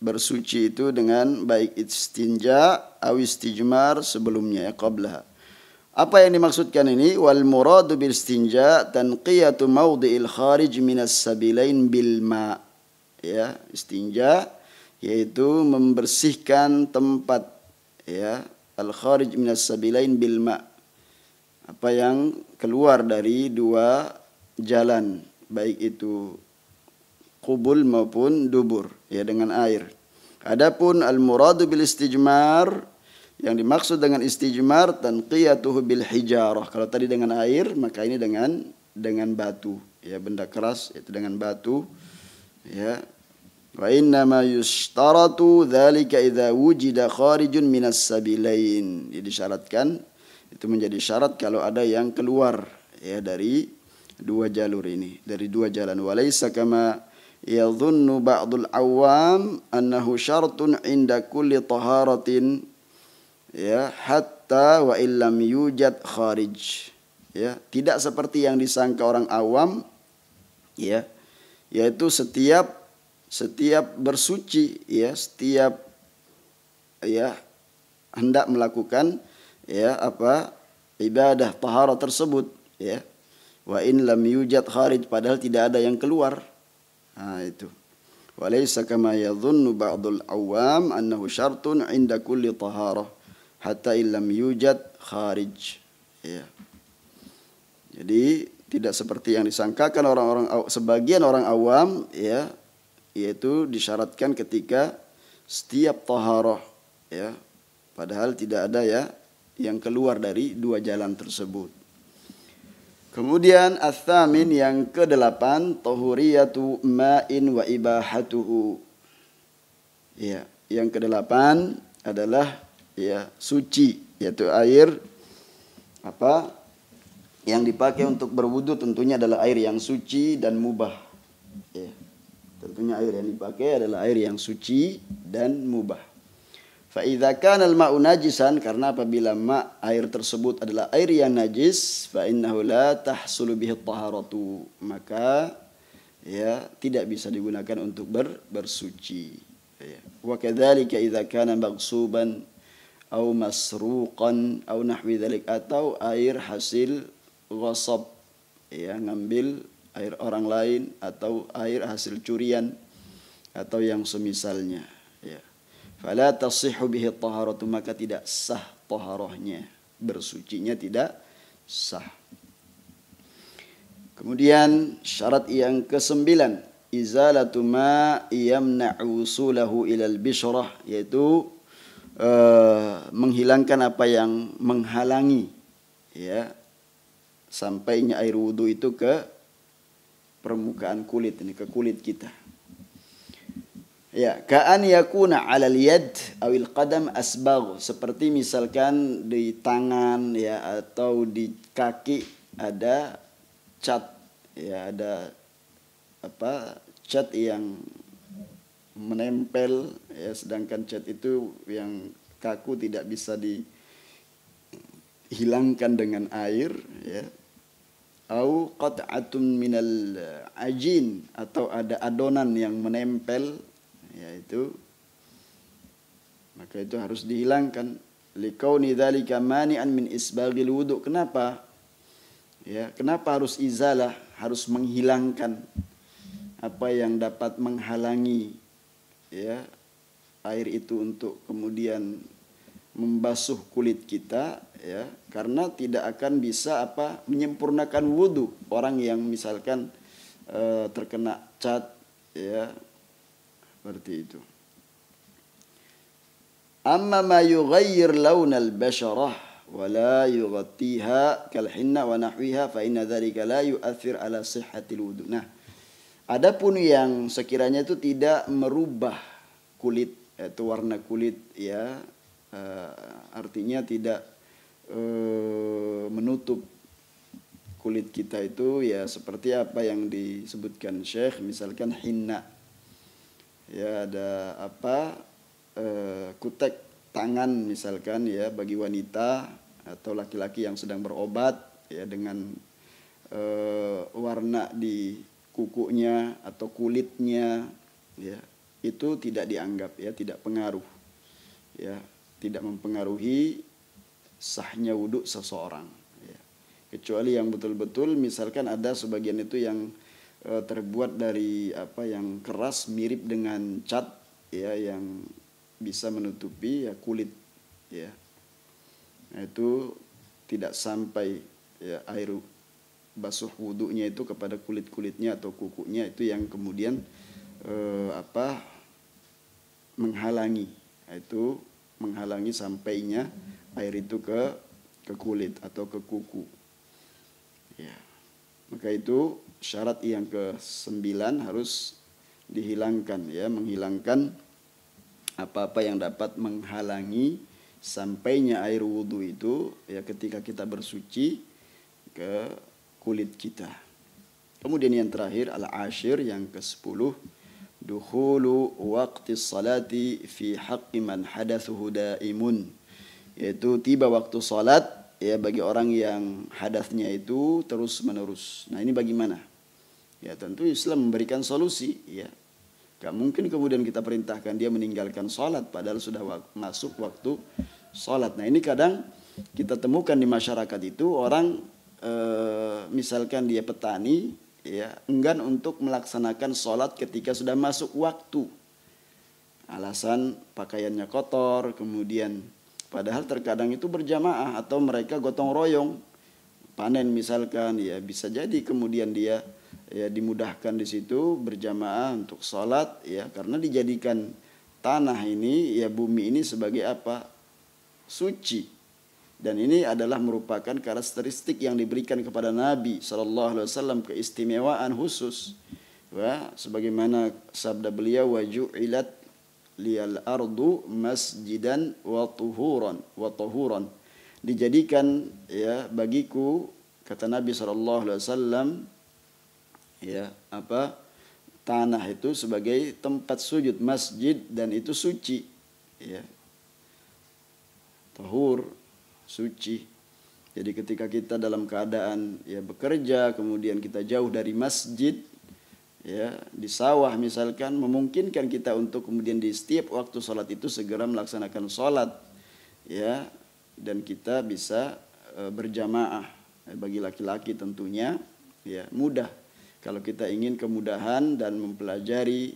bersuci itu dengan baik istinja aw istijmar sebelumnya ya, qablaha. Apa yang dimaksudkan ini? Wal muradu bil istinja tanqiyatu mawdi'il kharij minas sabilain bil ma. Ya, istinja yaitu membersihkan tempat ya al kharij minas sabilain bil ma. Apa yang keluar dari dua jalan, baik itu kubul maupun dubur ya, dengan air. Adapun al muradu bil istijmar, yang dimaksud dengan istijmar tanqiyatuhu bil hijarah. Kalau tadi dengan air, maka ini dengan batu ya, benda keras itu dengan batu ya. Wa inna ma yushtaratu dzalika idza wujida kharijun minas sabilain. Jadi disyaratkan itu menjadi syarat kalau ada yang keluar ya dari dua jalur ini, dari dua jalan. Walaysa kama yadhunnu ba'dul awam annahu syartun 'inda kulli taharatin ya hatta wa illam yujad kharij. Ya, tidak seperti yang disangka orang awam ya, yaitu setiap bersuci ya, setiap ya hendak melakukan ya ibadah taharah tersebut ya, wa in lam yujad kharij, padahal tidak ada yang keluar. Nah itu. Walaysa kama yadhunnu ba'dul awam annahu syartun 'inda kulli taharah hatta illam yujad kharij ya. Jadi tidak seperti yang disangkakan sebagian orang awam, ya, yaitu disyaratkan ketika setiap taharah, ya, padahal tidak ada ya yang keluar dari dua jalan tersebut. Kemudian ats-tsamin yang ke-8, tahuriyatu ma'in wa ibahatuhu. Ya, yang ke-8 adalah ya suci, yaitu air apa yang dipakai untuk berwudu tentunya adalah air yang suci dan mubah. Ya. Tentunya air yang dipakai adalah air yang suci dan mubah. Fa idza kana al-ma'u najisan, karena apabila air tersebut adalah air yang najis, fa innahu la tahsulu bihi taharatu, maka ya tidak bisa digunakan untuk bersuci. Ya. Wa kadzalika idza kana maghsuban aw masruqan aw nahwi dzalik, atau air hasil ghasab, ya, ngambil air orang lain, atau air hasil curian atau yang semisalnya, ya. Fala tasihhu bihi taharatu, maka tidak sah taharahnya, bersucinya tidak sah. Kemudian syarat yang ke-9, izalatu ma yamna'u usulahu ilal bishrah, yaitu menghilangkan apa yang menghalangi, ya, sampainya air wudu itu ke permukaan kulit, ini ke kulit kita. Ya, ka'an yakuna 'alal yad awil qadam asbagh, seperti misalkan di tangan, ya, atau di kaki ada cat, ya, ada cat yang menempel, ya, sedangkan cat itu yang kaku tidak bisa dihilangkan dengan air, ya. Au qat'atun minal ajin, atau ada adonan yang menempel, yaitu maka itu harus dihilangkan. Liqauni dzalika mani'an min isbaghil wudu. Kenapa? Ya, kenapa harus izalah, harus menghilangkan apa yang dapat menghalangi, ya, air itu untuk kemudian membasuh kulit kita, ya, karena tidak akan bisa menyempurnakan wudu orang yang misalkan terkena cat, ya, seperti itu. Amma ma yughayyir launal basharah wa la yughattiha kal hinna wa nahwiha fa inna dzalika la yu'athir ala sihhatil wudu. Nah, adapun yang sekiranya itu tidak merubah kulit, yaitu warna kulit, ya, artinya tidak menutup kulit kita itu, ya, seperti apa yang disebutkan Syekh, misalkan hinna, ya, ada kutek tangan misalkan, ya, bagi wanita atau laki-laki yang sedang berobat, ya, dengan warna di kukunya atau kulitnya, ya, itu tidak dianggap, ya, tidak pengaruh, ya, tidak mempengaruhi sahnya wudu seseorang, ya. Kecuali yang betul-betul misalkan ada sebagian itu yang terbuat dari yang keras mirip dengan cat, ya, yang bisa menutupi, ya, kulit, ya. Nah, itu tidak sampai, ya, air basuh wudunya itu kepada kulit-kulitnya atau kukunya, itu yang kemudian menghalangi, itu menghalangi sampainya air itu ke kulit atau ke kuku, ya. Maka itu syarat yang ke-9 harus dihilangkan, ya, menghilangkan apa-apa yang dapat menghalangi sampainya air wudu itu, ya, ketika kita bersuci ke kulit kita. Kemudian yang terakhir al-ashir yang ke-10, dukhulu waqti salati fi haqqi man hadatsuhu daimun, yaitu tiba waktu salat, ya, bagi orang yang hadasnya itu terus menerus. Nah, ini bagaimana? Ya, tentu Islam memberikan solusi, ya. Gak mungkin kemudian kita perintahkan dia meninggalkan salat padahal sudah masuk waktu salat. Nah, ini kadang kita temukan di masyarakat itu orang misalkan dia petani, ya, enggan untuk melaksanakan salat ketika sudah masuk waktu. Alasan pakaiannya kotor, kemudian padahal terkadang itu berjamaah atau mereka gotong royong panen misalkan, ya bisa jadi kemudian dia ya dimudahkan di situ berjamaah untuk sholat, ya karena dijadikan tanah ini, ya bumi ini sebagai apa? Suci. Dan ini adalah merupakan karakteristik yang diberikan kepada Nabi SAW, keistimewaan khusus. Sebagaimana sabda beliau, wa ju'ilat liyal ardu masjidan wa tuhuran. Dijadikan ya bagiku, kata Nabi SAW, ya apa, tanah itu sebagai tempat sujud, masjid, dan itu suci, ya tahur, suci. Jadi ketika kita dalam keadaan ya bekerja, kemudian kita jauh dari masjid, ya di sawah misalkan, memungkinkan kita untuk kemudian di setiap waktu sholat itu segera melaksanakan sholat, ya, dan kita bisa berjamaah. Bagi laki-laki tentunya ya mudah kalau kita ingin kemudahan dan mempelajari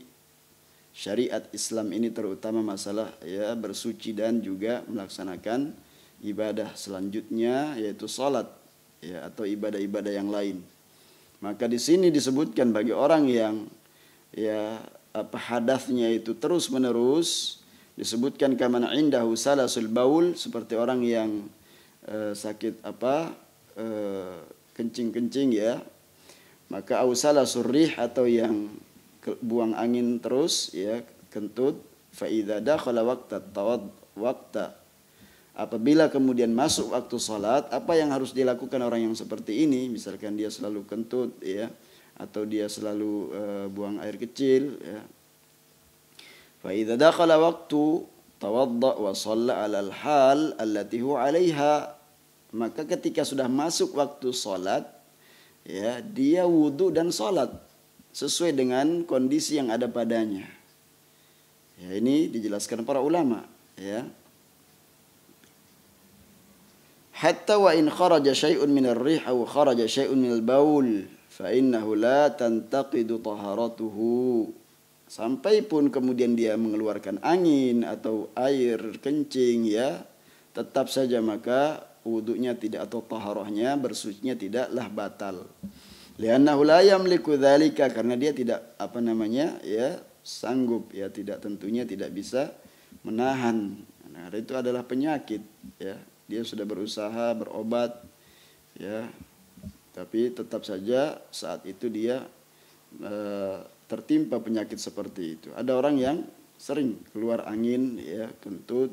syariat Islam ini, terutama masalah ya bersuci dan juga melaksanakan ibadah selanjutnya, yaitu sholat, ya, atau ibadah-ibadah yang lain. Maka di sini disebutkan bagi orang yang ya apa hadasnya itu terus menerus, disebutkan kaman indahu salasul baul, seperti orang yang sakit apa kencing-kencing, ya, maka au salasur rih, atau yang buang angin terus, ya kentut, fa idza dakhala waqta, apabila kemudian masuk waktu salat, apa yang harus dilakukan orang yang seperti ini? Misalkan dia selalu kentut, ya, atau dia selalu buang air kecil, ya. Fa idza dakhala waqtu tawadda wa shalla 'alal hal allati huwa 'alaiha, maka ketika sudah masuk waktu salat, ya dia wudu dan salat sesuai dengan kondisi yang ada padanya. Ya, ini dijelaskan para ulama, ya. Hatta wa in kharaja syai'un min ar-rih aw kharaja syai'un min al-baul fa innahu la tantaqidu taharatuhu. Sampai pun kemudian dia mengeluarkan angin atau air kencing, ya, tetap saja maka wudunya tidak, atau taharahnya, bersucinya tidaklah batal. Li'annahu la yamliku dzalika, karena dia tidak apa namanya, ya, sanggup, ya, tentunya tidak bisa menahan. Nah, itu adalah penyakit, ya. Dia sudah berusaha berobat, ya, tapi tetap saja saat itu dia tertimpa penyakit seperti itu. Ada orang yang sering keluar angin, ya, kentut,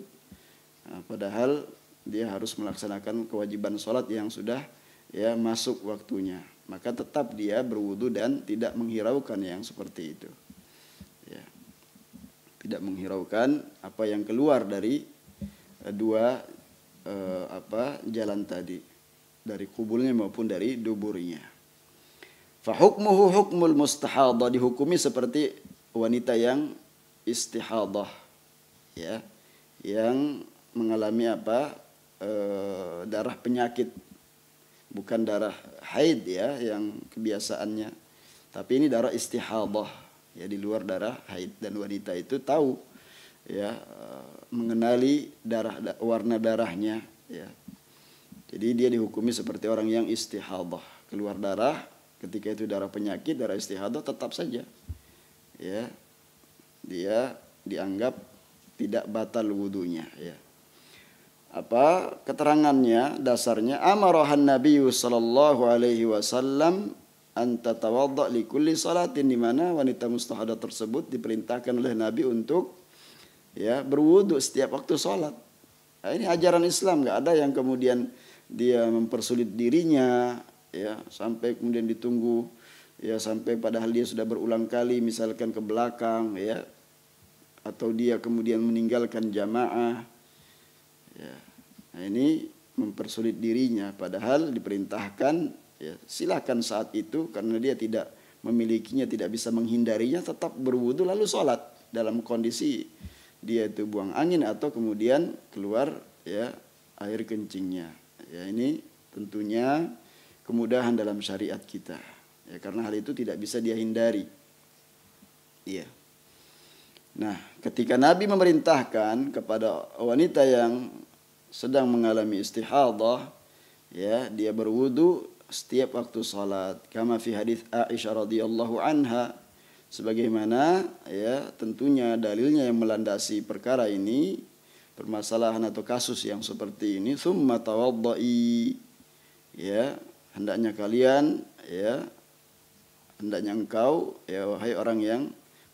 padahal dia harus melaksanakan kewajiban sholat yang sudah ya masuk waktunya, maka tetap dia berwudu dan tidak menghiraukan yang seperti itu, ya, tidak menghiraukan apa yang keluar dari dua jalan tadi, dari kubulnya maupun dari duburnya. Fa hukmuhu hukmul mustahadah, dihukumi seperti wanita yang istihadah, ya, yang mengalami darah penyakit, bukan darah haid, ya, yang kebiasaannya, tapi ini darah istihadah, ya, di luar darah haid. Dan wanita itu tahu, ya, mengenali warna darahnya, ya. Jadi dia dihukumi seperti orang yang istihadah, keluar darah, ketika itu darah penyakit, darah istihadah, tetap saja, ya, dia dianggap tidak batal wudunya, ya. Apa keterangannya, dasarnya, amarahan Nabi sallallahu alaihi wasallam an tatawadda li kulli salatin, di mana wanita mustahadah tersebut diperintahkan oleh Nabi untuk ya berwudu setiap waktu salat. Nah, ini ajaran Islam, enggak ada yang kemudian dia mempersulit dirinya, ya, sampai kemudian ditunggu, ya, sampai padahal dia sudah berulang kali misalkan ke belakang, ya, atau dia kemudian meninggalkan jamaah. Ya, nah ini mempersulit dirinya, padahal diperintahkan, ya, silakan saat itu, karena dia tidak memilikinya, tidak bisa menghindarinya, tetap berwudu lalu sholat dalam kondisi dia itu buang angin atau kemudian keluar, ya, air kencingnya. Ya, ini tentunya kemudahan dalam syariat kita, ya, karena hal itu tidak bisa dia hindari, ya. Nah, ketika Nabi memerintahkan kepada wanita yang sedang mengalami istihadah, ya dia berwudu setiap waktu salat. Kama fi hadis Aisyah radhiyallahu anha, sebagaimana ya tentunya dalilnya yang melandasi perkara ini, permasalahan atau kasus yang seperti ini, tsumma tawaddai, ya hendaknya kalian, ya hendaknya engkau, ya wahai orang yang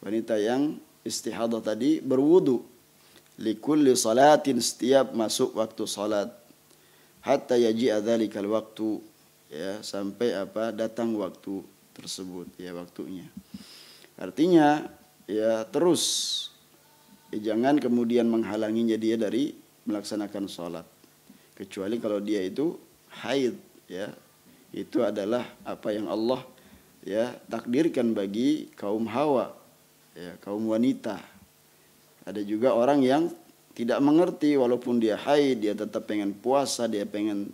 wanita yang istihadah tadi, berwudu likulli salatin, setiap masuk waktu salat, hatta yaji'a dzalikal waktu, ya sampai datang waktu tersebut, ya waktunya. Artinya ya terus, ya, jangan kemudian menghalanginya dia dari melaksanakan sholat, kecuali kalau dia itu haid, ya itu adalah apa yang Allah ya takdirkan bagi kaum Hawa, ya kaum wanita. Ada juga orang yang tidak mengerti, walaupun dia haid dia tetap pengen puasa, dia pengen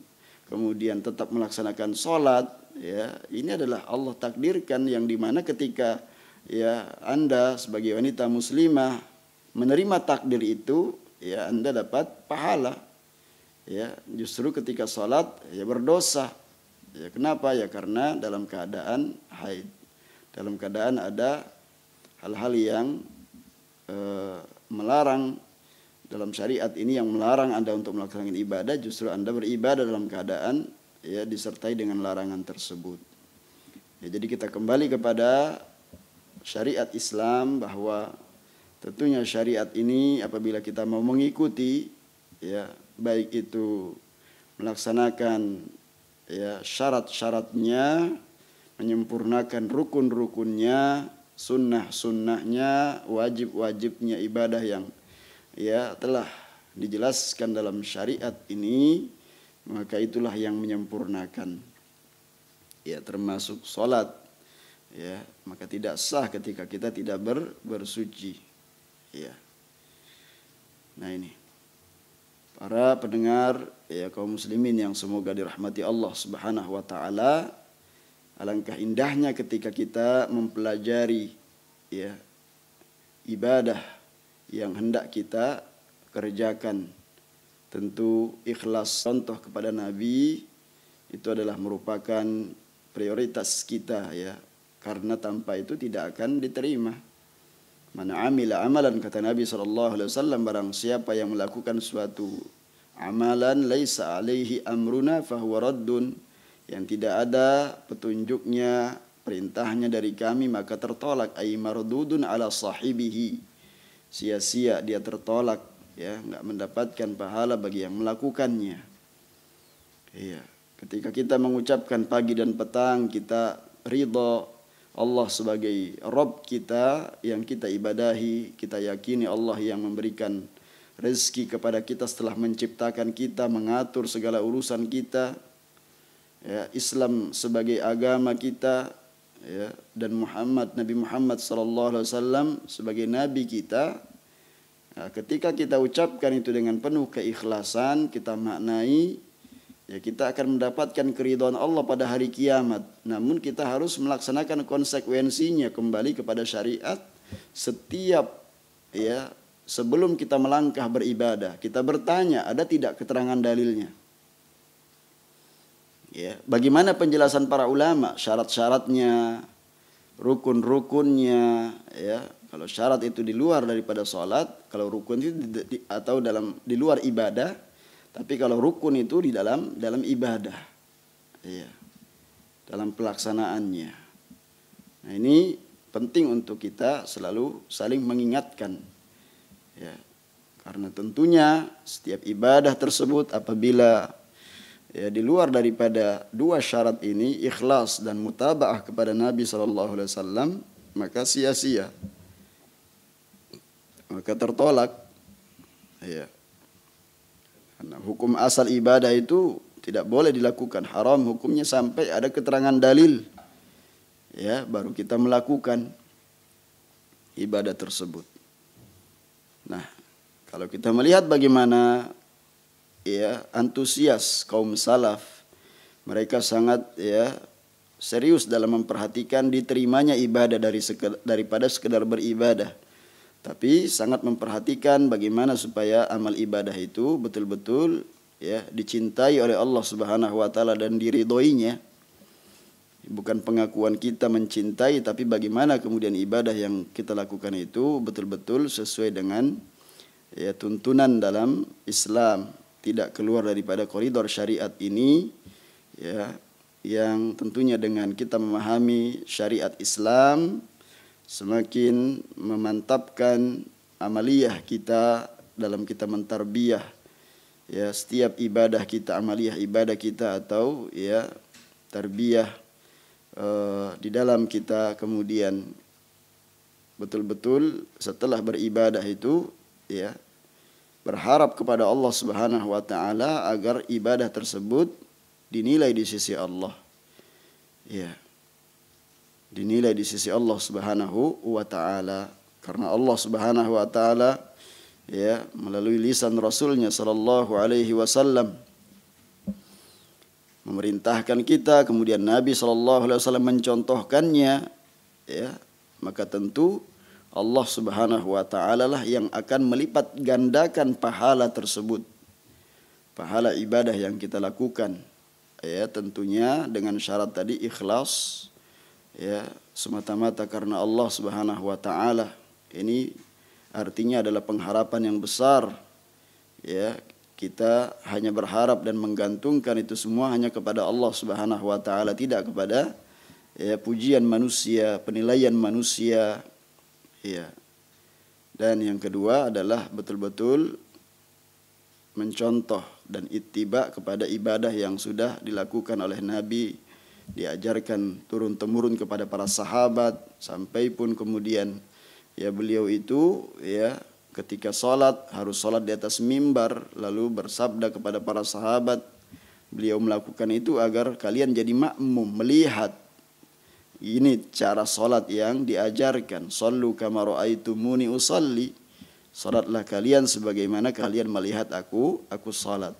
kemudian tetap melaksanakan sholat, ya ini adalah Allah takdirkan, yang dimana ketika ya Anda sebagai wanita muslimah menerima takdir itu, ya Anda dapat pahala. Ya, justru ketika sholat ya berdosa. Ya kenapa? Ya karena dalam keadaan haid, dalam keadaan ada hal-hal yang melarang dalam syariat ini, yang melarang Anda untuk melaksanakan ibadah, justru Anda beribadah dalam keadaan ya disertai dengan larangan tersebut. Ya, jadi kita kembali kepada syariat Islam, bahwa tentunya syariat ini apabila kita mau mengikuti, ya baik itu melaksanakan ya syarat-syaratnya, menyempurnakan rukun-rukunnya, sunnah-sunnahnya, wajib-wajibnya ibadah yang ya telah dijelaskan dalam syariat ini, maka itulah yang menyempurnakan, ya termasuk sholat. Ya, maka tidak sah ketika kita tidak bersuci. Ya. Nah ini, para pendengar ya kaum muslimin yang semoga dirahmati Allah Subhanahu wa taala, alangkah indahnya ketika kita mempelajari ya ibadah yang hendak kita kerjakan. Tentu ikhlas, contoh kepada Nabi, itu adalah merupakan prioritas kita, ya. Karena tanpa itu tidak akan diterima. Man amila amalan, kata Nabi SAW, barang siapa yang melakukan suatu amalan laisa alaihi amruna fahuwa raddun, yang tidak ada petunjuknya, perintahnya dari kami, maka tertolak. Ay mardudun ala sahibihi, sia-sia, dia tertolak, ya enggak mendapatkan pahala bagi yang melakukannya. Iya, ketika kita mengucapkan pagi dan petang, kita ridha Allah sebagai Rabb kita yang kita ibadahi, kita yakini Allah yang memberikan rezeki kepada kita setelah menciptakan kita, mengatur segala urusan kita, ya, Islam sebagai agama kita, ya, dan Nabi Muhammad SAW sebagai nabi kita. Nah, ketika kita ucapkan itu dengan penuh keikhlasan, kita maknai, ya kita akan mendapatkan keridhaan Allah pada hari kiamat. Namun kita harus melaksanakan konsekuensinya, kembali kepada syariat. Setiap ya sebelum kita melangkah beribadah, kita bertanya, ada tidak keterangan dalilnya? Ya, bagaimana penjelasan para ulama, syarat-syaratnya, rukun-rukunnya, ya. Kalau syarat itu di luar daripada sholat, kalau rukun itu atau di luar ibadah, tapi kalau rukun itu di dalam ibadah, ya, dalam pelaksanaannya. Nah ini penting untuk kita selalu saling mengingatkan, ya, karena tentunya setiap ibadah tersebut apabila ya di luar daripada dua syarat ini, ikhlas dan mutabaah kepada Nabi SAW, maka sia-sia, maka tertolak, ya. Karena hukum asal ibadah itu tidak boleh dilakukan, haram hukumnya sampai ada keterangan dalil, ya baru kita melakukan ibadah tersebut. Nah, kalau kita melihat bagaimana ya antusias kaum salaf, mereka sangat ya serius dalam memperhatikan diterimanya ibadah daripada sekedar beribadah, tapi sangat memperhatikan bagaimana supaya amal ibadah itu betul-betul ya, dicintai oleh Allah Subhanahu wa taala dan diridhoinya. Bukan pengakuan kita mencintai, tapi bagaimana kemudian ibadah yang kita lakukan itu betul-betul sesuai dengan ya tuntunan dalam Islam, tidak keluar daripada koridor syariat ini, ya, yang tentunya dengan kita memahami syariat Islam semakin memantapkan amaliyah kita dalam kita mentarbiyah ya setiap ibadah kita, amaliyah ibadah kita atau ya tarbiyah di dalam kita kemudian betul-betul setelah beribadah itu ya berharap kepada Allah Subhanahu wa taala agar ibadah tersebut dinilai di sisi Allah. Ya. Dinilai di sisi Allah Subhanahu wa taala, karena Allah Subhanahu wa taala ya melalui lisan Rasulnya sallallahu alaihi wasallam memerintahkan kita, kemudian Nabi sallallahu alaihi wasallam mencontohkannya, ya, maka tentu Allah Subhanahu wa taala lah yang akan melipat gandakan pahala tersebut. Pahala ibadah yang kita lakukan. Ya, tentunya dengan syarat tadi ikhlas, ya, semata-mata karena Allah Subhanahu wa taala. Ini artinya adalah pengharapan yang besar. Ya, kita hanya berharap dan menggantungkan itu semua hanya kepada Allah Subhanahu wa taala, tidak kepada ya pujian manusia, penilaian manusia. Ya. Dan yang kedua adalah betul-betul mencontoh dan ittiba kepada ibadah yang sudah dilakukan oleh Nabi, diajarkan turun-temurun kepada para sahabat, sampai pun kemudian ya beliau itu ya ketika salat harus salat di atas mimbar, lalu bersabda kepada para sahabat, beliau melakukan itu agar kalian jadi makmum, melihat ini cara salat yang diajarkan. Sallu kama ra'aitumuni usalli. Salatlah kalian sebagaimana kalian melihat aku salat.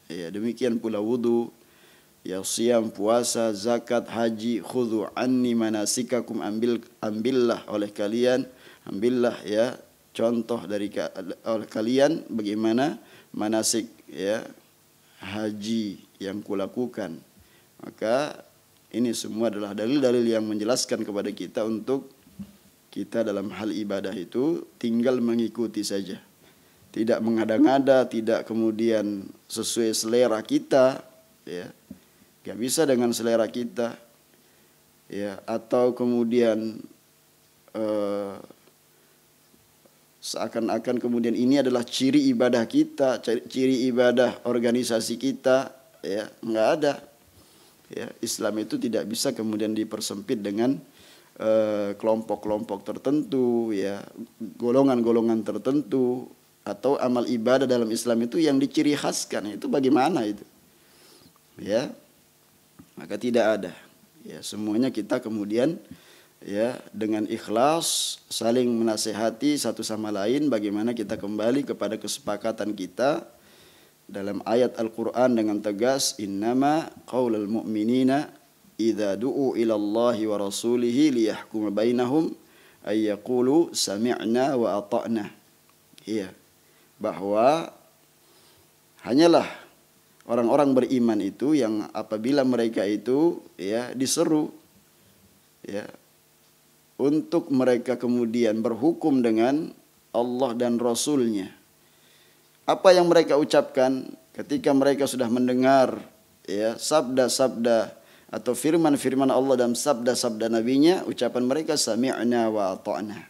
Ya, demikian pula wudu, ya siam, puasa, zakat, haji, khudhu anni manasikakum, ambillah oleh kalian, ambillah ya contoh dari oleh kalian bagaimana manasik ya haji yang kulakukan. Maka ini semua adalah dalil-dalil yang menjelaskan kepada kita untuk kita dalam hal ibadah itu tinggal mengikuti saja. Tidak mengada-ngada, tidak kemudian sesuai selera kita, ya. Gak bisa dengan selera kita, ya, atau kemudian seakan-akan kemudian ini adalah ciri ibadah kita, ciri ibadah organisasi kita, ya, nggak ada. Ya, Islam itu tidak bisa kemudian dipersempit dengan kelompok-kelompok tertentu, ya, golongan-golongan tertentu, atau amal ibadah dalam Islam itu yang diciri khaskan. Itu bagaimana itu? Ya, maka tidak ada. Ya, semuanya kita kemudian ya dengan ikhlas saling menasehati satu sama lain bagaimana kita kembali kepada kesepakatan kita dalam ayat Al-Qur'an dengan tegas, innama qaulul mu'minina idza du'u ila Allahi wa rasulihi liyahkuma bainahum ay yaqulu sami'na wa ata'na. Iya, bahwa hanyalah orang-orang beriman itu yang apabila mereka itu ya diseru ya untuk mereka kemudian berhukum dengan Allah dan Rasulnya, apa yang mereka ucapkan ketika mereka sudah mendengar ya sabda-sabda atau firman-firman Allah dan sabda-sabda nabinya, ucapan mereka sami'na wa ata'na.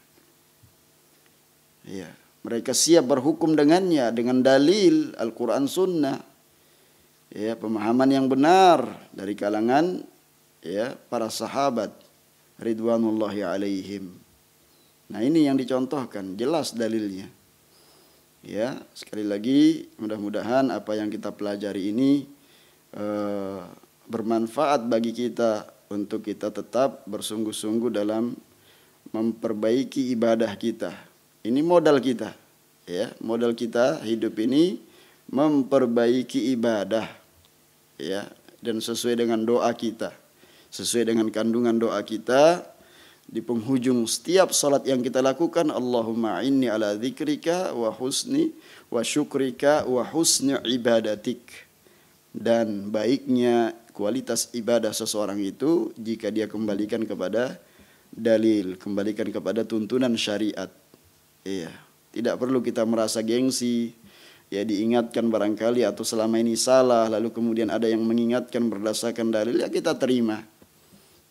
Ya, mereka siap berhukum dengannya dengan dalil Al-Quran Sunnah, ya, pemahaman yang benar dari kalangan ya para sahabat ridwanullahi alaihim. Nah, ini yang dicontohkan, jelas dalilnya. Ya, sekali lagi mudah-mudahan apa yang kita pelajari ini bermanfaat bagi kita untuk kita tetap bersungguh-sungguh dalam memperbaiki ibadah kita. Ini modal kita, ya, modal kita hidup ini memperbaiki ibadah, ya, dan sesuai dengan doa kita, sesuai dengan kandungan doa kita, di penghujung setiap salat yang kita lakukan, Allahumma inni ala dzikrika wa husni wa syukrika wa husni ibadatik. Dan baiknya kualitas ibadah seseorang itu jika dia kembalikan kepada dalil, kembalikan kepada tuntunan syariat. Iya, tidak perlu kita merasa gengsi, ya diingatkan barangkali atau selama ini salah, lalu kemudian ada yang mengingatkan berdasarkan dalil, ya kita terima.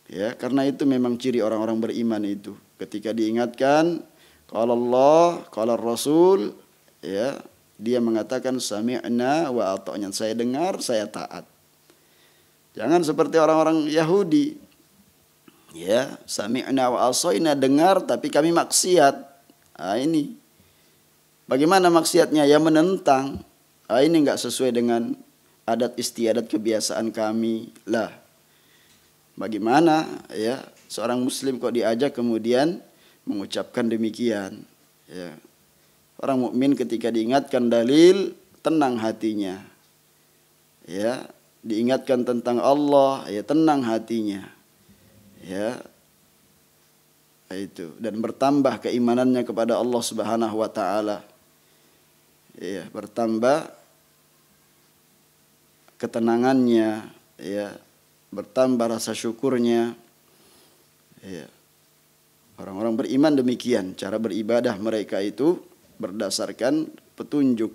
Ya, karena itu memang ciri orang-orang beriman itu. Ketika diingatkan, qala Allah, qala Rasul, ya, dia mengatakan sami'na wa ata'na, saya dengar, saya taat. Jangan seperti orang-orang Yahudi. Ya, sami'na wa asaina, dengar tapi kami maksiat. Ah, ini. Bagaimana maksiatnya? Ya menentang. Ah, ini enggak sesuai dengan adat istiadat kebiasaan kami. Lah, bagaimana ya seorang muslim kok diajak kemudian mengucapkan demikian? Ya. Orang mukmin ketika diingatkan dalil tenang hatinya. Ya, diingatkan tentang Allah, ya tenang hatinya. Ya. Itu, dan bertambah keimanannya kepada Allah Subhanahu wa taala. Ya, bertambah ketenangannya, ya, bertambah rasa syukurnya. Ya. Orang-orang beriman demikian, cara beribadah mereka itu berdasarkan petunjuk,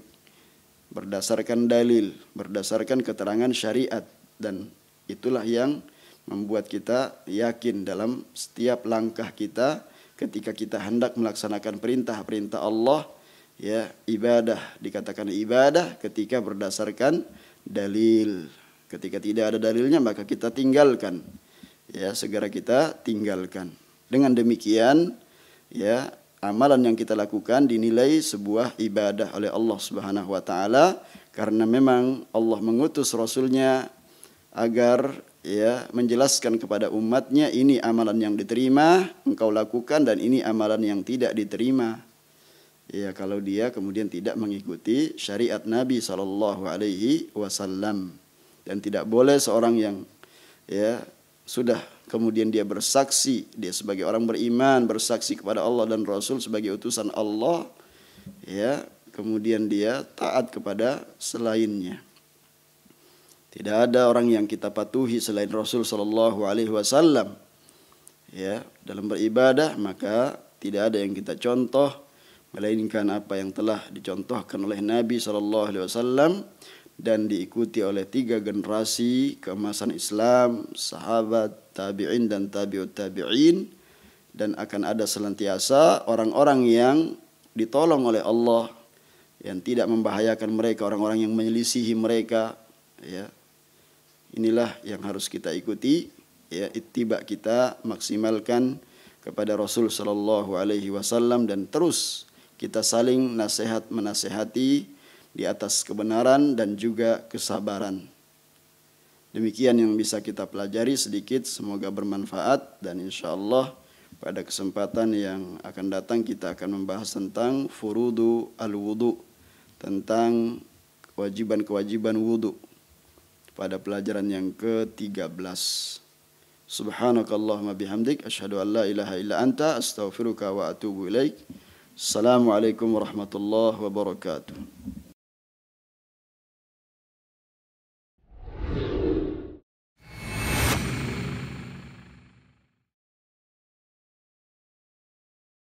berdasarkan dalil, berdasarkan keterangan syariat, dan itulah yang membuat kita yakin dalam setiap langkah kita ketika kita hendak melaksanakan perintah-perintah Allah. Ya, ibadah dikatakan ibadah ketika berdasarkan dalil. Ketika tidak ada dalilnya maka kita tinggalkan. Ya, segera kita tinggalkan. Dengan demikian, ya, amalan yang kita lakukan dinilai sebuah ibadah oleh Allah Subhanahu wa taala, karena memang Allah mengutus Rasulnya agar ya menjelaskan kepada umatnya, ini amalan yang diterima engkau lakukan dan ini amalan yang tidak diterima. Ya, kalau dia kemudian tidak mengikuti syariat Nabi sallallahu alaihi wasallam. Dan tidak boleh seorang yang ya sudah kemudian dia bersaksi, dia sebagai orang beriman bersaksi kepada Allah dan Rasul sebagai utusan Allah, ya, kemudian dia taat kepada selainnya. Tidak ada orang yang kita patuhi selain Rasul sallallahu alaihi wasallam. Ya, dalam beribadah maka tidak ada yang kita contoh melainkan apa yang telah dicontohkan oleh Nabi sallallahu alaihi wasallam dan diikuti oleh 3 generasi keemasan Islam, sahabat, tabi'in dan tabi'ut tabi'in, dan akan ada senantiasa orang-orang yang ditolong oleh Allah yang tidak membahayakan mereka, orang-orang yang menyelisihi mereka, ya. Inilah yang harus kita ikuti, ya, ittiba kita maksimalkan kepada Rasul sallallahu alaihi wasallam dan terus kita saling nasihat menasihati di atas kebenaran dan juga kesabaran. Demikian yang bisa kita pelajari sedikit, semoga bermanfaat, dan insyaallah pada kesempatan yang akan datang kita akan membahas tentang furudu al-wudu, tentang kewajiban-kewajiban wudu pada pelajaran yang ke-13. Subhanakallahumma bihamdik asyhadu an la ilaha illa anta astaghfiruka wa atubu ilaik. Assalamualaikum warahmatullahi wabarakatuh.